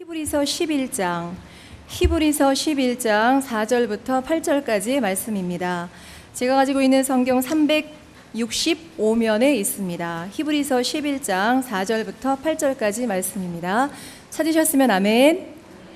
히브리서 11장 4절부터 8절까지의 말씀입니다. 제가 가지고 있는 성경 365면에 있습니다. 히브리서 11장 4절부터 8절까지 말씀입니다. 찾으셨으면 아멘.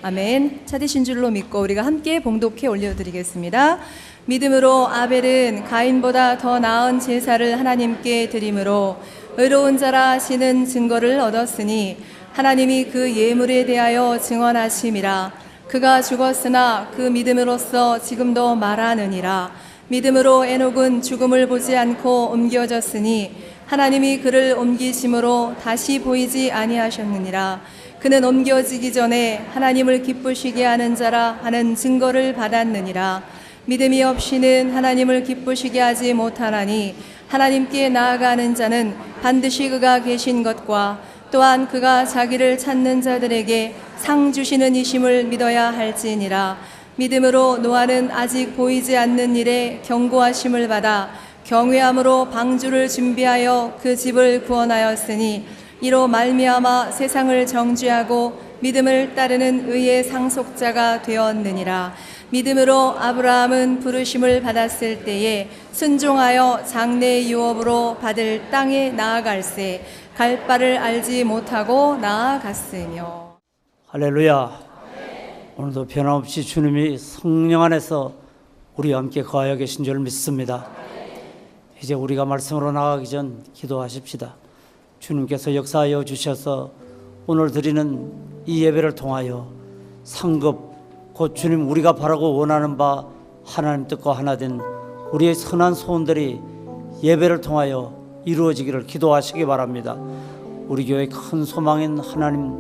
아멘. 찾으신 줄로 믿고 우리가 함께 봉독해 올려드리겠습니다. 믿음으로 아벨은 가인보다 더 나은 제사를 하나님께 드림으로 의로운 자라 하시는 증거를 얻었으니 하나님이 그 예물에 대하여 증언하심이라. 그가 죽었으나 그 믿음으로써 지금도 말하느니라. 믿음으로 에녹은 죽음을 보지 않고 옮겨졌으니 하나님이 그를 옮기심으로 다시 보이지 아니하셨느니라. 그는 옮겨지기 전에 하나님을 기쁘시게 하는 자라 하는 증거를 받았느니라. 믿음이 없이는 하나님을 기쁘시게 하지 못하나니 하나님께 나아가는 자는 반드시 그가 계신 것과 또한 그가 자기를 찾는 자들에게 상 주시는 이심을 믿어야 할지니라. 믿음으로 노아는 아직 보이지 않는 일에 경고하심을 받아 경외함으로 방주를 준비하여 그 집을 구원하였으니 이로 말미암아 세상을 정죄하고 믿음을 따르는 의의 상속자가 되었느니라. 믿음으로 아브라함은 부르심을 받았을 때에 순종하여 장래 유업으로 받을 땅에 나아갈새 갈 바를 알지 못하고 나아갔으며. 할렐루야. 오늘도 변함없이 주님이 성령 안에서 우리와 함께 거하여 계신 줄 믿습니다. 이제 우리가 말씀으로 나가기 전 기도하십시다. 주님께서 역사하여 주셔서 오늘 드리는 이 예배를 통하여 상급 곧 주님 우리가 바라고 원하는 바 하나님 뜻과 하나 된 우리의 선한 소원들이 예배를 통하여 이루어지기를 기도하시기 바랍니다. 우리 교회의 큰 소망인 하나님,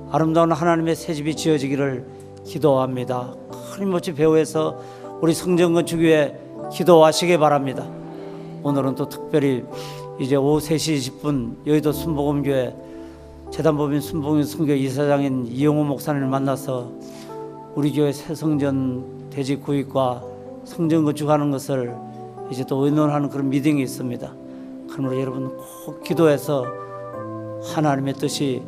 아름다운 하나님의 새집이 지어지기를 기도합니다. 끊임없이 배후에서 우리 성전 건축 위에 기도하시기 바랍니다. 오늘은 또 특별히 이제 오후 3시 20분 여의도 순복음교회 재단법인 순복음 선교 이사장인 이용호 목사님을 만나서 우리 교회 새 성전 대지 구입과 성전 건축하는 것을 이제 또 의논하는 그런 미팅이 있습니다. 그러므로 여러분 꼭 기도해서 하나님의 뜻이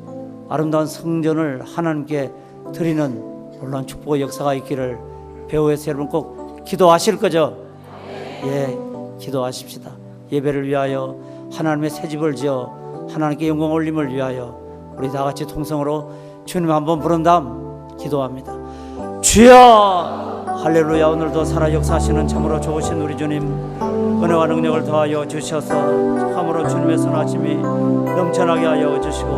아름다운 성전을 하나님께 드리는 놀라운 축복의 역사가 있기를 배후에서 여러분 꼭 기도하실 거죠? 예, 기도하십시다. 예배를 위하여 하나님의 새 집을 지어 하나님께 영광 올림을 위하여 우리 다 같이 통성으로 주님 한번 부른 다음 기도합니다. 주여! 할렐루야. 오늘도 살아 역사하시는 참으로 좋으신 우리 주님, 은혜와 능력을 더하여 주셔서 참으로 주님의 선하심이 넘쳐나게 하여 주시고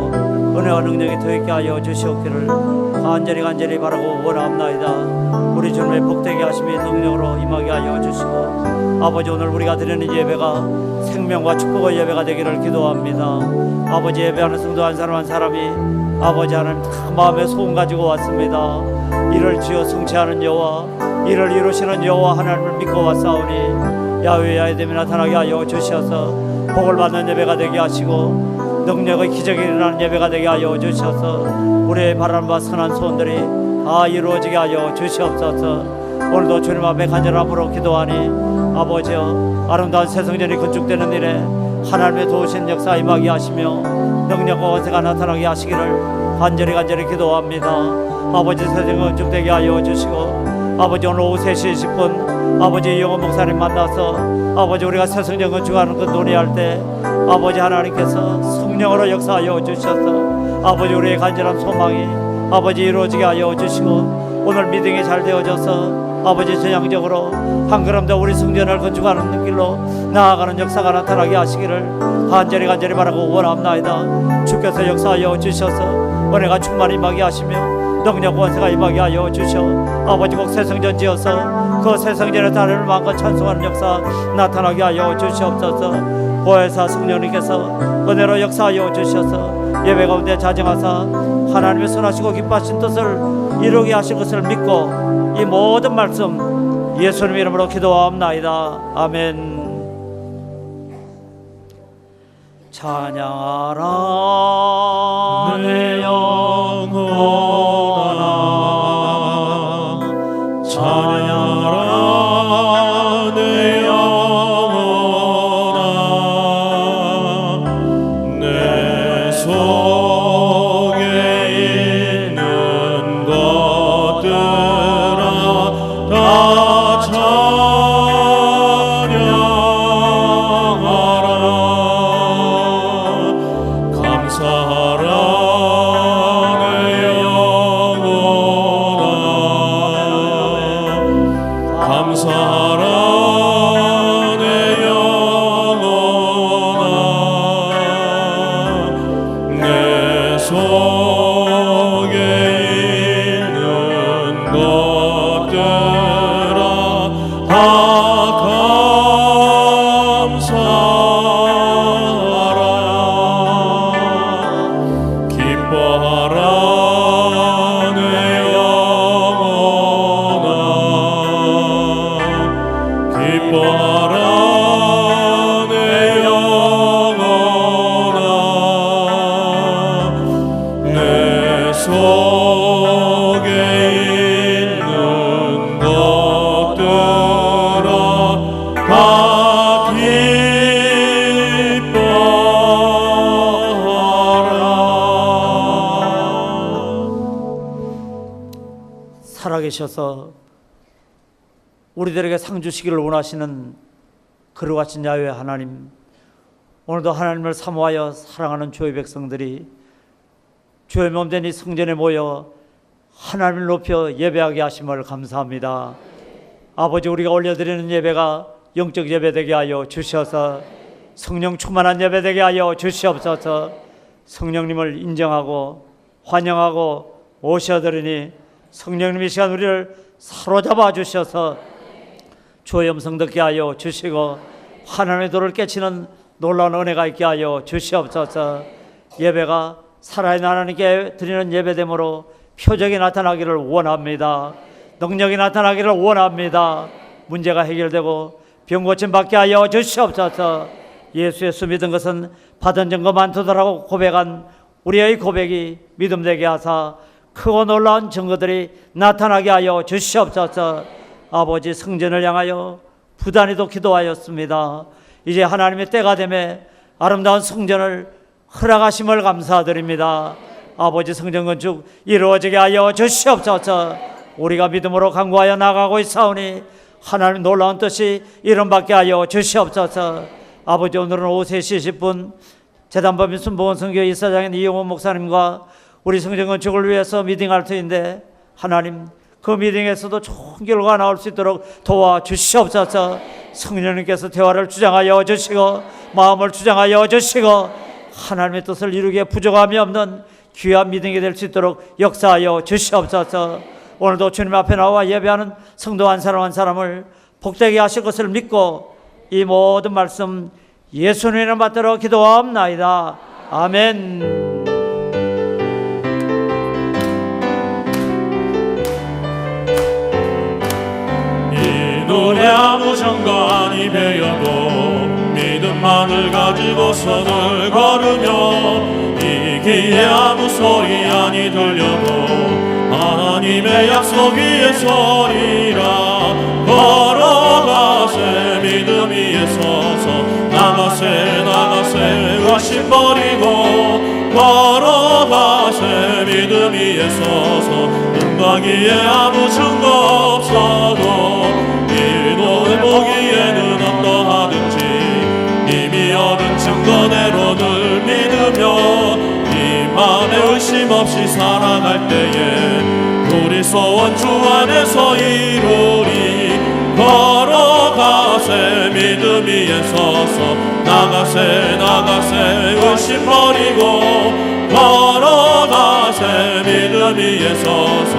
은혜와 능력이 더 있게 하여 주시옵기를 간절히 바라고 원합나이다. 우리 주님의 복되게 하심이 능력으로 임하게 하여 주시고 아버지, 오늘 우리가 드리는 예배가 생명과 축복의 예배가 되기를 기도합니다. 아버지, 예배하는 성도 한 사람 한 사람이 아버지 하나님 다 마음의 소원 가지고 왔습니다. 이를 지어 성취하는 여호와, 이를 이루시는 여호와 하나님을 믿고 왔사오니 야훼 야훼됨이 나타나게 하여 주셔서 복을 받는 예배가 되게 하시고 능력의 기적이 일어나는 예배가 되게 하여 주셔서 우리의 바람과 선한 소원들이 다 이루어지게 하여 주시옵소서. 오늘도 주님 앞에 간절함으로 기도하니 아버지여, 아름다운 새 성전이 건축되는 일에 하나님의 도우신 역사 임하게 하시며 능력과 권세가 나타나게 하시기를 간절히 기도합니다. 아버지, 새 성전 건축되게 하여 주시고 아버지, 오늘 오후 3시 10분 아버지 이용호 목사님 만나서 아버지 우리가 새 성전 건축하는 것 논의할 때 아버지 하나님께서 성령으로 역사하여 주셔서 아버지 우리의 간절한 소망이 아버지 이루어지게 하여 주시고 오늘 미팅이 잘 되어져서 아버지 전향적으로 한 걸음 더 우리 성전을 건축하는 길로 나아가는 역사가 나타나게 하시기를 간절히 바라고 원합나이다. 주께서 역사하여 주셔서 은혜가 충만히 임하게 하시며 능력 권세가 임하게 하여 주셔 아버지 꼭 새 성전 지어서 그 새 성전에 하나님을 마음껏 찬송하는 역사 나타나게 하여 주시옵소서. 보혜사 성령님께서 은혜로 역사하여 주셔서 예배 가운데 자정하사 하나님의 선하시고 기뻐하신 뜻을 이루게 하실 것을 믿고 이 모든 말씀 예수님 이름으로 기도하옵나이다. 아멘. 찬양하라 내 영혼아, 찬양하라 내 영혼아, 내 속에 있는 계셔서 우리들에게 상 주시기를 원하시는 그와 같은 야훼 하나님, 오늘도 하나님을 사모하여 사랑하는 주의 백성들이 주의 몸된 이 성전에 모여 하나님을 높여 예배하게 하심을 감사합니다. 아버지, 우리가 올려드리는 예배가 영적 예배 되게 하여 주셔서 성령 충만한 예배 되게 하여 주시옵소서. 성령님을 인정하고 환영하고 오셔드리니 성령님 이 시간 우리를 사로잡아 주셔서 주의 음성 듣게 하여 주시고 하나님의 도를 깨치는 놀라운 은혜가 있게 하여 주시옵소서. 예배가 살아있는 하나님께 드리는 예배됨으로 표적이 나타나기를 원합니다. 능력이 나타나기를 원합니다. 문제가 해결되고 병 고침 받게 하여 주시옵소서. 예수 예수 믿은 것은 받은 증거 많도다라고 고백한 우리의 고백이 믿음되게 하사 크고 놀라운 증거들이 나타나게 하여 주시옵소서. 아버지, 성전을 향하여 부단히도 기도하였습니다. 이제 하나님의 때가 되매 아름다운 성전을 허락하심을 감사드립니다. 아버지, 성전 건축 이루어지게 하여 주시옵소서. 우리가 믿음으로 간구하여 나가고 있사오니 하나님 놀라운 뜻이 이름받게 하여 주시옵소서. 아버지, 오늘은 오후 3시 10분 재단법인 순복음선교회 이사장인 이용호 목사님과 우리 성전 건축을 위해서 미팅할 터인데 하나님, 그 미팅에서도 좋은 결과가 나올 수 있도록 도와주시옵소서. 성령님께서 대화를 주장하여 주시고 마음을 주장하여 주시고 하나님의 뜻을 이루기에 부족함이 없는 귀한 미팅이 될 수 있도록 역사하여 주시옵소서. 오늘도 주님 앞에 나와 예배하는 성도 한 사람 한 사람을 복되게 하실 것을 믿고 이 모든 말씀 예수님의 이름 받들어 기도하옵나이다. 아멘. 노래 아무 정관이 배어도 믿음만을 가지고 선을 걸으며 이 귀에 아무 소리 아니 들려도 하나님의 약속 위에 서리라. 걸어가세 믿음 위에 서서 나가세 나가세 의심 버리고 걸어가세 믿음 위에 서서 은박위에 아무 증거 없어도 너의 보기에는 어떠하든지 이미 얻은 증거대로 늘 믿으며 이 맘에 의심 없이 살아갈 때에 우리 소원 주 안에서 이루리. 걸어가세 믿음 위에 서서 나가세 나가세 의심 버리고 걸어가세 믿음 위에 서서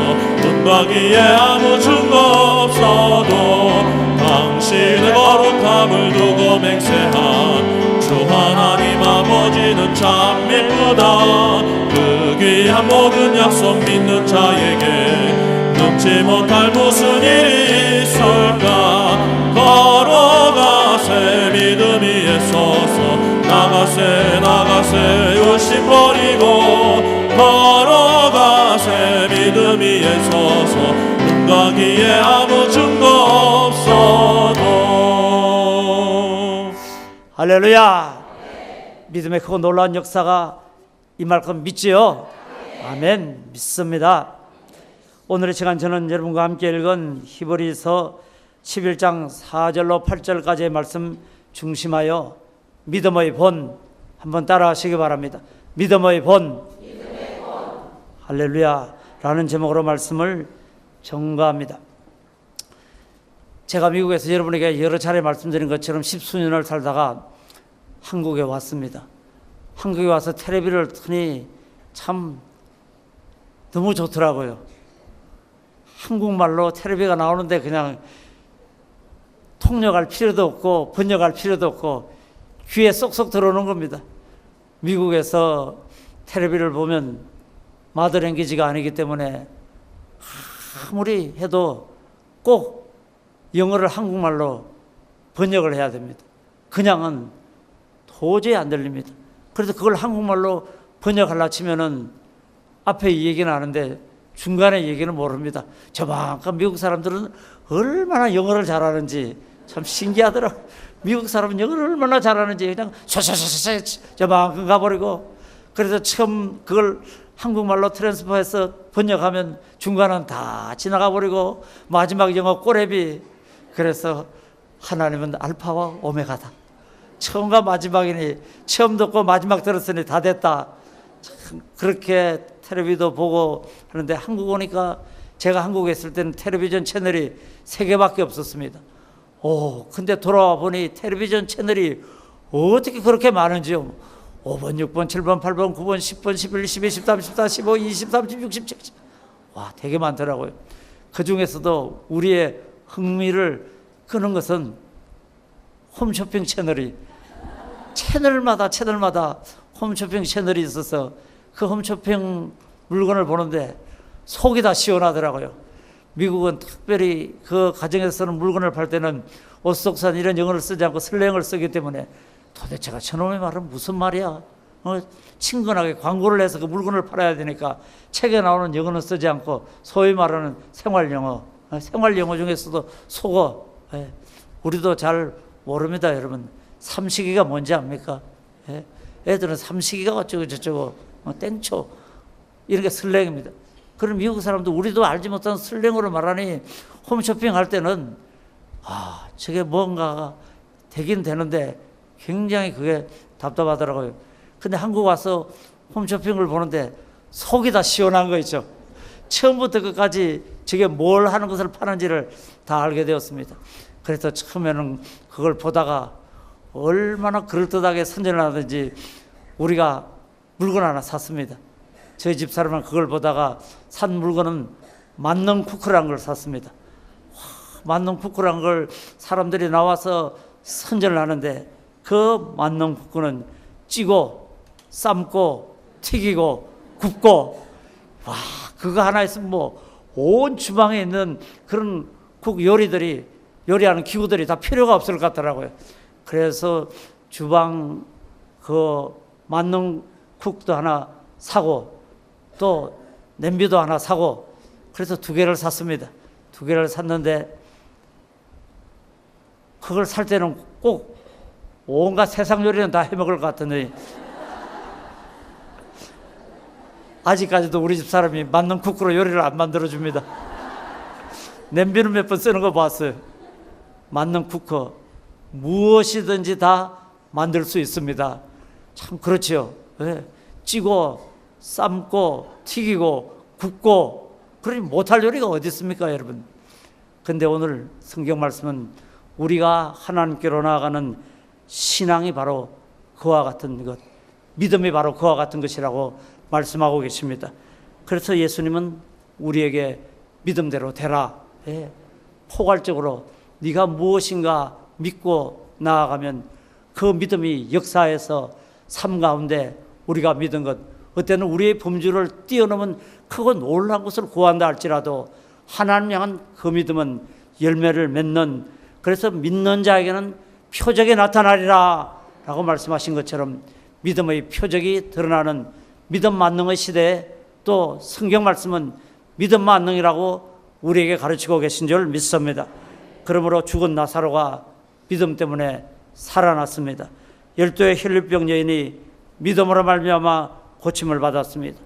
은박위에 아무 증거 없어도 당신의 거룩함을 두고 맹세한 주 하나님 아버지는 참 미쁘다. 그 귀한 모든 약속 믿는 자에게 넘지 못할 무슨 일이 있을까. 걸어가세 믿음 위에 서서 나가세 나가세 의심 버리고 걸어가세 믿음 위에 서서 은박위에 아무 증거 없어도. 할렐루야. 믿음의 크고 놀라운 역사가 임할 것 믿지요? 아멘. 믿습니다. 오늘의 시간 저는 여러분과 함께 읽은 히브리서 11장 4절로 8절까지의 말씀 중심하여 믿음의 본 한번 따라 하시기 바랍니다. 믿음의 본. 할렐루야 라는 제목으로 말씀을 전가합니다. 제가 미국에서 여러분에게 여러 차례 말씀드린 것처럼 10수년을 살다가 한국에 왔습니다. 한국에 와서 텔레비를 트니 참 너무 좋더라고요. 한국말로 텔레비가 나오는데 그냥 통역할 필요도 없고 번역할 필요도 없고 귀에 쏙쏙 들어오는 겁니다. 미국에서 텔레비를 보면 마더랭귀지가 아니기 때문에 아무리 해도 꼭 영어를 한국말로 번역을 해야 됩니다. 그냥은 도저히 안 들립니다. 그래서 그걸 한국말로 번역하려 치면은 앞에 이 얘기는 아는데 중간에 얘기는 모릅니다. 저만큼 미국 사람들은 얼마나 영어를 잘하는지 참 신기하더라고요. 미국 사람은 영어를 얼마나 잘하는지 그냥 샤샤샤샤 저만큼 가버리고, 그래서 처음 그걸 한국말로 트랜스퍼해서 번역하면 중간은 다 지나가 버리고 마지막 영어 꼬레비. 그래서 하나님은 알파와 오메가다. 처음과 마지막이니 처음 듣고 마지막 들었으니 다 됐다. 참 그렇게 텔레비도 보고 하는데 한국 오니까 제가 한국에 있을 때는 텔레비전 채널이 3개밖에 없었습니다. 근데 돌아와 보니 텔레비전 채널이 어떻게 그렇게 많은지요. 5번, 6번, 7번, 8번, 9번, 10번, 11, 12, 13, 14, 15, 20, 30, 60, 70. 와, 되게 많더라고요. 그 중에서도 우리의 흥미를 끄는 것은 홈쇼핑 채널이 채널마다 홈쇼핑 채널이 있어서 그 홈쇼핑 물건을 보는데 속이 다 시원하더라고요. 미국은 특별히 그 가정에서 쓰는 물건을 팔 때는 오스독산 이런 영어를 쓰지 않고 슬랭을 쓰기 때문에 도대체가 저놈의 말은 무슨 말이야? 친근하게 광고를 해서 그 물건을 팔아야 되니까 책에 나오는 영어는 쓰지 않고 소위 말하는 생활영어, 생활영어 중에서도 속어. 우리도 잘 모릅니다, 여러분. 삼식이가 뭔지 압니까? 애들은 삼식이가 어쩌고 저쩌고 땡초 이런 게 슬랭입니다. 그럼 미국 사람도 우리도 알지 못한 슬랭으로 말하니 홈쇼핑 할 때는 저게 뭔가가 되긴 되는데 굉장히 그게 답답하더라고요. 근데 한국 와서 홈쇼핑을 보는데 속이 다 시원한 거 있죠. 처음부터 끝까지 저게 뭘 하는 것을 파는지를 다 알게 되었습니다. 그래서 처음에는 그걸 보다가 얼마나 그럴듯하게 선전을 하든지 우리가 물건 하나 샀습니다. 저희 집 사람은 그걸 보다가 산 물건은 만능 쿠크라는 걸 샀습니다. 만능 쿠크라는 걸 사람들이 나와서 선전을 하는데 그 만능 쿠크는 찌고 삶고 튀기고 굽고 그거 하나 있으면 뭐 온 주방에 있는 그런 국 요리들이 요리하는 기구들이 다 필요가 없을 것 같더라고요. 그래서 주방 그 만능 쿡도 하나 사고 또 냄비도 하나 사고 그래서 2개를 샀습니다. 2개를 샀는데 그걸 살 때는 꼭 온갖 세상 요리는 다 해먹을 것 같은데 아직까지도 우리 집 사람이 만능 쿠크로 요리를 안 만들어줍니다. 냄비는 몇 번 쓰는 거 봤어요. 만능 쿠크 무엇이든지 다 만들 수 있습니다. 참 그렇죠. 찌고 삶고 튀기고 굽고 그러니 못할 요리가 어디 있습니까, 여러분? 근데 오늘 성경 말씀은 우리가 하나님께로 나아가는 신앙이 바로 그와 같은 것, 믿음이 바로 그와 같은 것이라고 말씀하고 계십니다. 그래서 예수님은 우리에게 믿음대로 되라. 포괄적으로 네가 무엇인가 믿고 나아가면 그 믿음이 역사해서 삶 가운데 우리가 믿은 것, 어때는 우리의 범주를 뛰어넘은 크고 놀라운 것을 구한다 할지라도 하나님 향한 그 믿음은 열매를 맺는, 그래서 믿는 자에게는 표적이 나타나리라 라고 말씀하신 것처럼 믿음의 표적이 드러나는 믿음 만능의 시대에 또 성경 말씀은 믿음 만능이라고 우리에게 가르치고 계신 줄 믿습니다. 그러므로 죽은 나사로가 믿음 때문에 살아났습니다. 12의 혈류병 여인이 믿음으로 말미암아 고침을 받았습니다.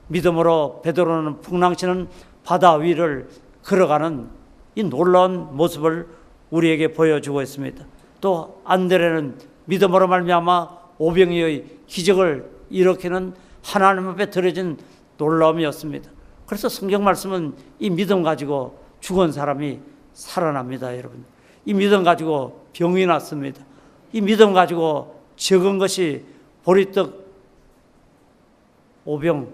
믿음으로 베드로는 풍랑치는 바다 위를 걸어가는 이 놀라운 모습을 우리에게 보여주고 있습니다. 또 안드레는 믿음으로 말미암아 오병이의 기적을 일으키는 하나님 앞에 드려진 놀라움이었습니다. 그래서 성경 말씀은 이 믿음 가지고 죽은 사람이 살아납니다, 여러분. 이 믿음 가지고 병이 났습니다. 이 믿음 가지고 적은 것이 보리떡 5병,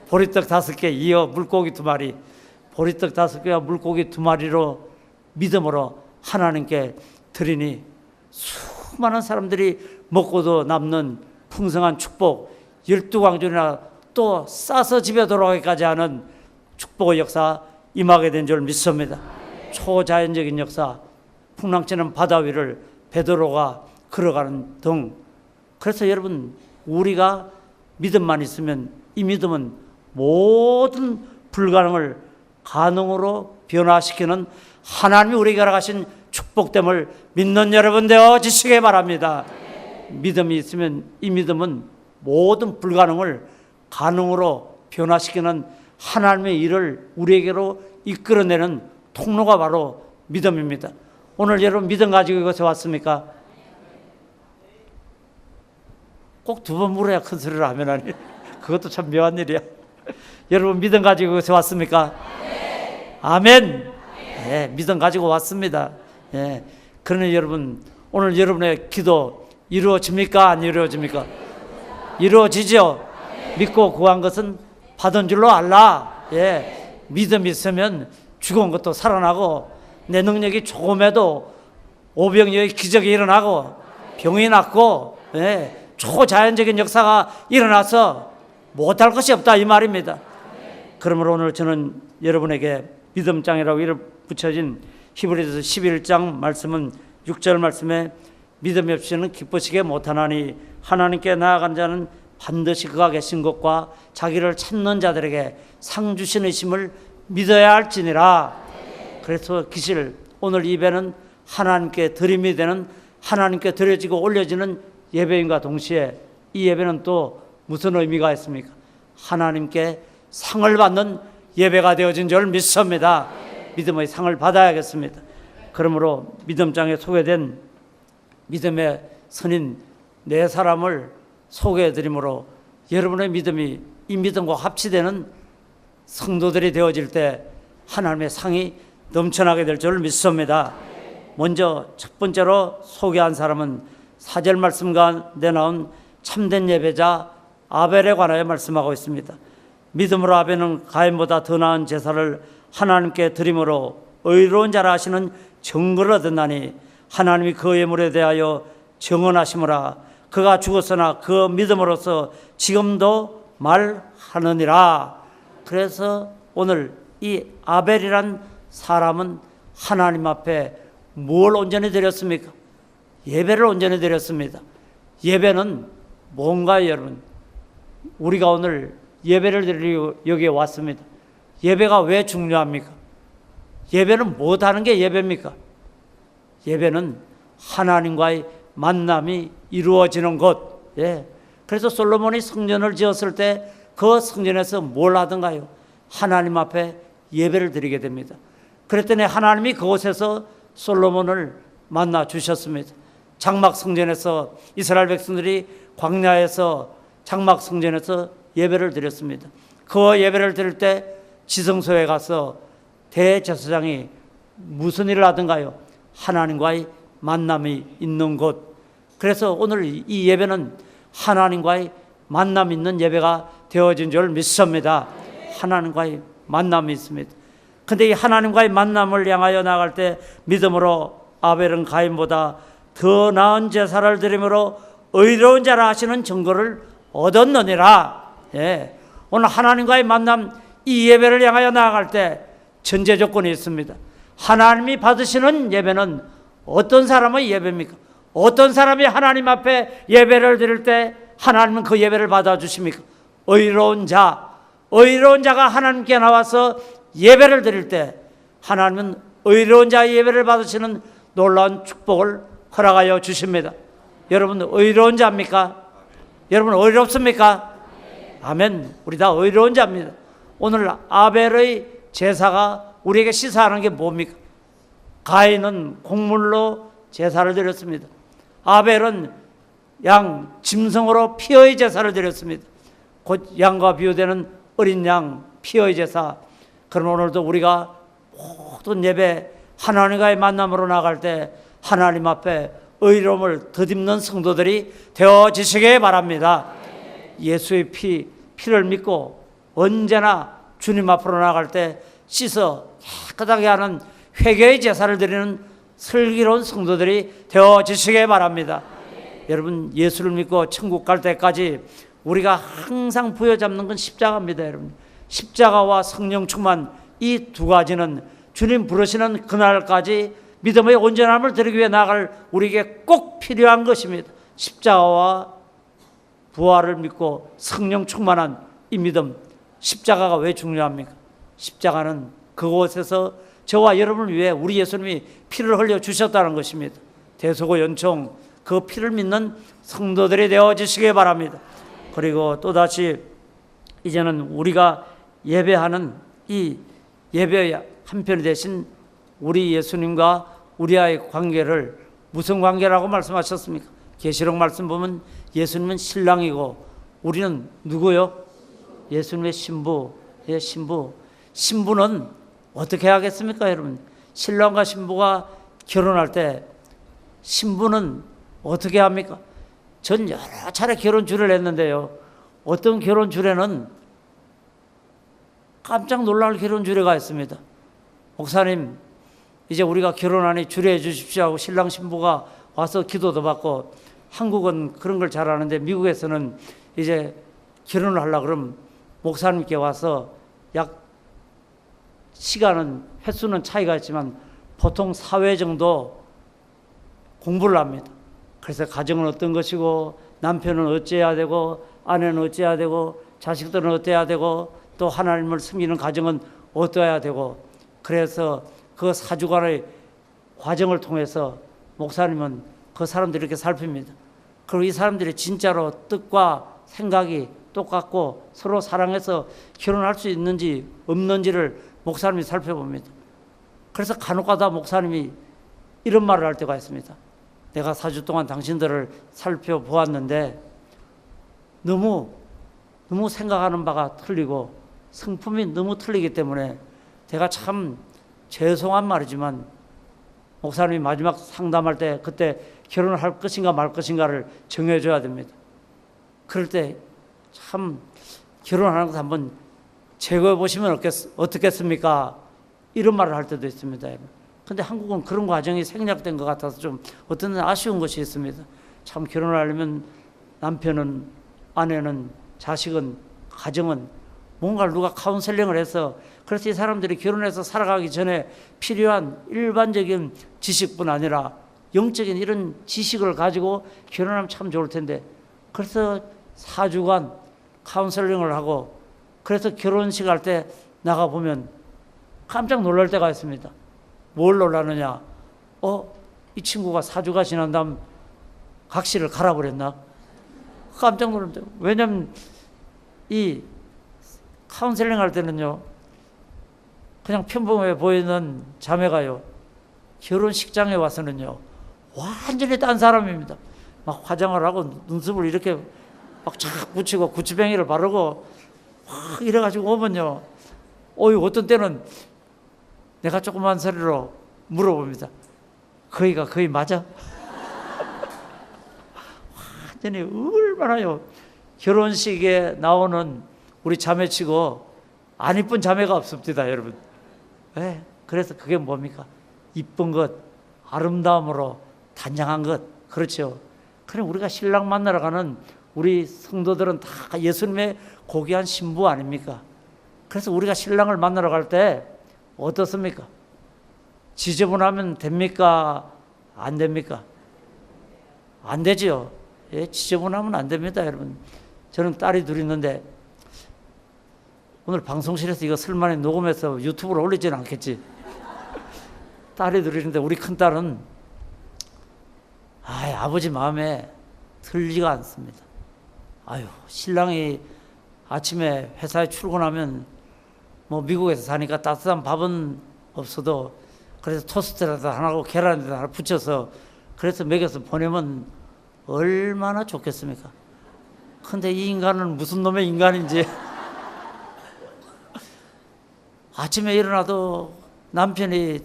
보리떡 5개 이어 물고기 2마리, 보리떡 5개와 물고기 2마리로 믿음으로 하나님께 드리니 수많은 사람들이 먹고도 남는 풍성한 축복, 12광존이나 또 싸서 집에 돌아오기까지 하는 축복의 역사 임하게 된 줄 믿습니다. 초자연적인 역사, 풍랑치는 바다 위를 베드로가 걸어가는 등. 그래서 여러분, 우리가 믿음만 있으면 이 믿음은 모든 불가능을 가능으로 변화시키는 하나님이 우리에게 허락하신 축복됨을 믿는 여러분 되어지시기 바랍니다. 믿음이 있으면 이 믿음은 모든 불가능을 가능으로 변화시키는 하나님의 일을 우리에게로 이끌어내는 통로가 바로 믿음입니다. 오늘 여러분 믿음 가지고 이곳에 왔습니까? 꼭 두 번 물어야 큰 소리를 하면 아니. 그것도 참 묘한 일이야. 여러분 믿음 가지고 이곳에 왔습니까? 아멘. 예, 믿음 가지고 왔습니다. 예, 그러니 여러분 오늘 여러분의 기도 이루어집니까? 안 이루어집니까? 이루어지죠. 믿고 구한 것은 받은 줄로 알라. 예, 믿음 있으면 죽은 것도 살아나고 내 능력이 조금해도 오병이어의 기적이 일어나고 병이 낫고 초자연적인 역사가 일어나서 못할 것이 없다 이 말입니다. 그러므로 오늘 저는 여러분에게 믿음장이라고 이름 붙여진 히브리서 11장 말씀은 6절 말씀에 믿음이 없이는 기쁘시게 못하나니 하나님께 나아간 자는 반드시 그가 계신 것과 자기를 찾는 자들에게 상 주시는 심을 믿어야 할지니라. 그래서 기실 오늘 예배는 하나님께 드림이 되는 하나님께 드려지고 올려지는 예배인과 동시에 이 예배는 또 무슨 의미가 있습니까? 하나님께 상을 받는 예배가 되어진 줄 믿습니다. 믿음의 상을 받아야겠습니다. 그러므로 믿음장에 소개된 믿음의 선인 네 사람을 소개해드리므로 여러분의 믿음이 이 믿음과 합치되는 성도들이 되어질 때 하나님의 상이 넘쳐나게 될 줄 믿습니다. 먼저 첫 번째로 소개한 사람은 4절 말씀 가운데 나온 참된 예배자 아벨에 관하여 말씀하고 있습니다. 믿음으로 아벨은 가인보다 더 나은 제사를 하나님께 드림으로 의로운 자라 하시는 증거를 얻었나니 하나님이 그 예물에 대하여 정언하시므라. 그가 죽었으나 그 믿음으로서 지금도 말하느니라. 그래서 오늘 이 아벨이란 사람은 하나님 앞에 뭘 온전히 드렸습니까? 예배를 온전히 드렸습니다. 예배는 뭔가요, 여러분? 우리가 오늘 예배를 드리러 여기에 왔습니다. 예배가 왜 중요합니까? 예배는 못하는 게 예배입니까? 예배는 하나님과의 만남이 이루어지는 곳. 예. 그래서 솔로몬이 성전을 지었을 때 그 성전에서 뭘 하던가요? 하나님 앞에 예배를 드리게 됩니다. 그랬더니 하나님이 그곳에서 솔로몬을 만나 주셨습니다. 장막 성전에서 이스라엘 백성들이 광야에서 장막 성전에서 예배를 드렸습니다. 그 예배를 드릴 때 지성소에 가서 대제사장이 무슨 일을 하던가요? 하나님과의 만남이 있는 곳. 그래서 오늘 이 예배는 하나님과의 만남 있는 예배가 되어진 줄 믿습니다. 하나님과의 만남이 있습니다. 근데 이 하나님과의 만남을 향하여 나갈 때 믿음으로 아벨은 가인보다 더 나은 제사를 드림으로 의로운 자라 하시는 증거를 얻었느니라. 예. 오늘 하나님과의 만남 이 예배를 향하여 나아갈 때 전제 조건이 있습니다. 하나님이 받으시는 예배는 어떤 사람의 예배입니까? 어떤 사람이 하나님 앞에 예배를 드릴 때 하나님은 그 예배를 받아주십니까? 의로운 자, 의로운 자가 하나님께 나와서 예배를 드릴 때 하나님은 의로운 자의 예배를 받으시는 놀라운 축복을 허락하여 주십니다. 여러분 의로운 자입니까? 여러분 의롭습니까? 아멘. 우리 다 의로운 자입니다. 오늘 아벨의 제사가 우리에게 시사하는 게 뭡니까? 가인은 곡물로 제사를 드렸습니다. 아벨은 양 짐승으로 피의 제사를 드렸습니다. 곧 양과 비유되는 어린 양 피의 제사. 그럼 오늘도 우리가 모든 예배 하나님과의 만남으로 나갈 때 하나님 앞에 의로움을 덧입는 성도들이 되어지시기 바랍니다. 예수의 피를 믿고 언제나 주님 앞으로 나갈 때 씻어 깨끗하게 하는 회개의 제사를 드리는 슬기로운 성도들이 되어지시기 바랍니다. 여러분 예수를 믿고 천국 갈 때까지 우리가 항상 부여잡는 건 십자가입니다. 여러분 십자가와 성령 충만 이 두 가지는 주님 부르시는 그날까지 믿음의 온전함을 드리기 위해 나갈 우리에게 꼭 필요한 것입니다. 십자가와 부활을 믿고 성령 충만한 이 믿음. 십자가가 왜 중요합니까? 십자가는 그곳에서 저와 여러분을 위해 우리 예수님이 피를 흘려 주셨다는 것입니다. 대소고 연총 그 피를 믿는 성도들이 되어지시기 바랍니다. 그리고 또다시 이제는 우리가 예배하는 이 예배의 한편이 되신 우리 예수님과 우리와의 관계를 무슨 관계라고 말씀하셨습니까? 계시록 말씀 보면 예수님은 신랑이고 우리는 누구요? 예수님의 신부. 예, 신부. 신부는 어떻게 하겠습니까, 여러분? 신랑과 신부가 결혼할 때 신부는 어떻게 합니까? 전 여러 차례 결혼 주례를 했는데요. 어떤 결혼 주례는 깜짝 놀랄 결혼 주례가 있습니다. 목사님, 이제 우리가 결혼하니 주례해 주십시오 하고 신랑 신부가 와서 기도도 받고, 한국은 그런 걸 잘하는데 미국에서는 이제 결혼을 하려고 그러면 목사님께 와서 약 시간은 횟수는 차이가 있지만 보통 4회 정도 공부를 합니다. 그래서 가정은 어떤 것이고 남편은 어찌해야 되고 아내는 어찌해야 되고 자식들은 어때야 되고 또 하나님을 섬기는 가정은 어떠해야 되고, 그래서 그 4주간의 과정을 통해서 목사님은 그 사람들이 이렇게 살핍니다. 그리고 이 사람들이 진짜로 뜻과 생각이 똑같고 서로 사랑해서 결혼할 수 있는지 없는지를 목사님이 살펴봅니다. 그래서 간혹가다 목사님이 이런 말을 할 때가 있습니다. 내가 4주 동안 당신들을 살펴보았는데 너무 생각하는 바가 틀리고 성품이 너무 틀리기 때문에 제가 참 죄송한 말이지만 목사님이 마지막 상담할 때 그때 결혼을 할 것인가 말 것인가를 정해줘야 됩니다. 그럴 때 참 결혼하는 것 한번 제거해 보시면 어떻겠습니까? 이런 말을 할 때도 있습니다. 그런데 한국은 그런 과정이 생략된 것 같아서 좀 어떤 아쉬운 것이 있습니다. 참 결혼을 하려면 남편은, 아내는, 자식은, 가정은 뭔가를 누가 카운셀링을 해서, 그래서 이 사람들이 결혼해서 살아가기 전에 필요한 일반적인 지식뿐 아니라 영적인 이런 지식을 가지고 결혼하면 참 좋을 텐데, 그래서 4주간 카운셀링을 하고, 그래서 결혼식 할 때 나가보면 깜짝 놀랄 때가 있습니다. 뭘 놀라느냐? 이 친구가 4주가 지난 다음 각시를 갈아버렸나? 깜짝 놀랍니다. 왜냐하면 이 카운셀링 할 때는요, 그냥 평범해 보이는 자매가요, 결혼식장에 와서는요 완전히 딴 사람입니다. 막 화장을 하고 눈썹을 이렇게 막 착 붙이고 구치뱅이를 바르고 막 이래가지고 오면요, 어떤 때는 내가 조그만 소리로 물어봅니다. 거기가 거의 맞아? 완전히 얼마나요. 결혼식에 나오는 우리 자매치고 안 이쁜 자매가 없습니다, 여러분. 네, 그래서 그게 뭡니까? 이쁜 것, 아름다움으로 단장한 것, 그렇죠. 그럼 우리가 신랑 만나러 가는 우리 성도들은 다 예수님의 고귀한 신부 아닙니까? 그래서 우리가 신랑을 만나러 갈 때 어떻습니까? 지저분하면 됩니까? 안 됩니까? 안 되죠. 예, 지저분하면 안 됩니다, 여러분. 저는 딸이 둘 있는데 오늘 방송실에서 이거 설마니 녹음해서 유튜브로 올리지는 않겠지. 딸이 둘 있는데 우리 큰딸은 아버지 마음에 들지가 않습니다. 신랑이 아침에 회사에 출근하면 뭐 미국에서 사니까 따뜻한 밥은 없어도 그래서 토스트라도 하나고 계란에다 하나 붙여서 그래서 먹여서 보내면 얼마나 좋겠습니까? 근데 이 인간은 무슨 놈의 인간인지 아침에 일어나도 남편이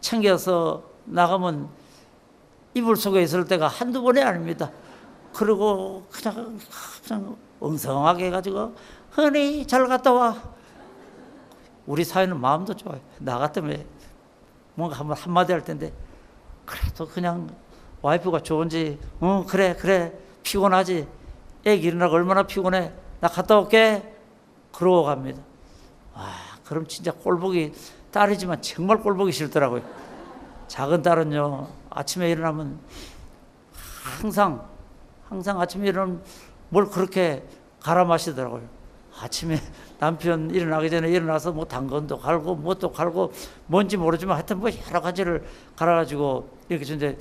챙겨서 나가면 이불 속에 있을 때가 한두 번이 아닙니다. 그리고 그냥 엉성하게 해가지고 흔히 잘 갔다 와. 우리 사회는 마음도 좋아요. 나 같으면 뭔가 한번 한마디 할 텐데 그래도 그냥 와이프가 좋은지 그래 피곤하지. 애기 일어나고 얼마나 피곤해. 나 갔다 올게. 그러고 갑니다. 그럼 진짜 꼴보기, 딸이지만 정말 꼴보기 싫더라고요. 작은 딸은요, 아침에 일어나면 항상 아침에 일어나면 뭘 그렇게 갈아 마시더라고요. 아침에 남편 일어나기 전에 일어나서 뭐 당근도 갈고 뭣도 갈고 뭔지 모르지만 하여튼 뭐 여러 가지를 갈아가지고 이렇게 주는데,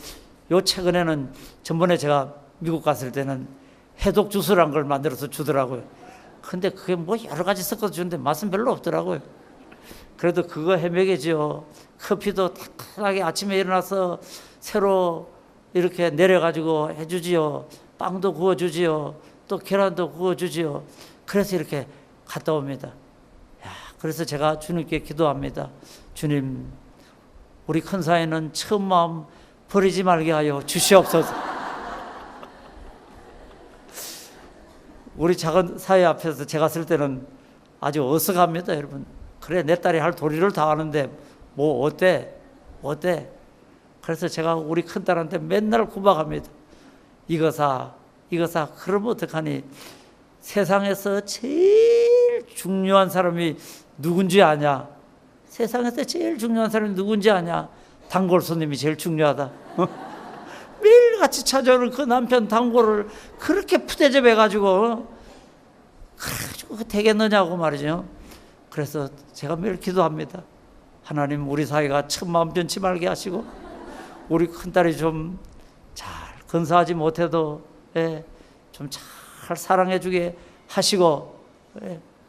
요 최근에는 전번에 제가 미국 갔을 때는 해독 주스란 걸 만들어서 주더라고요. 근데 그게 뭐 여러 가지 섞어서 주는데 맛은 별로 없더라고요. 그래도 그거 헤매게지요. 커피도 탁탁하게 아침에 일어나서 새로 이렇게 내려가지고 해주지요. 빵도 구워주지요. 또 계란도 구워주지요. 그래서 이렇게 갔다 옵니다. 야, 그래서 제가 주님께 기도합니다. 주님, 우리 큰 사회는 처음 마음 버리지 말게 하여 주시옵소서. 우리 작은 사회 앞에서 제가 쓸 때는 아주 어색합니다, 여러분. 그래, 내 딸이 할 도리를 다 하는데 뭐 어때? 그래서 제가 우리 큰딸한테 맨날 구박합니다. 이거 사. 그러면 어떡하니? 세상에서 제일 중요한 사람이 누군지 아냐? 세상에서 제일 중요한 사람이 누군지 아냐? 단골 손님이 제일 중요하다. 매일같이 찾아오는 그 남편 단골을 그렇게 푸대접해가지고 그래가지고 되겠느냐고 말이죠. 그래서 제가 매일 기도합니다. 하나님, 우리 사이가 참 마음 변치 말게 하시고 우리 큰딸이 좀 잘 건사하지 못해도 좀 잘 사랑해주게 하시고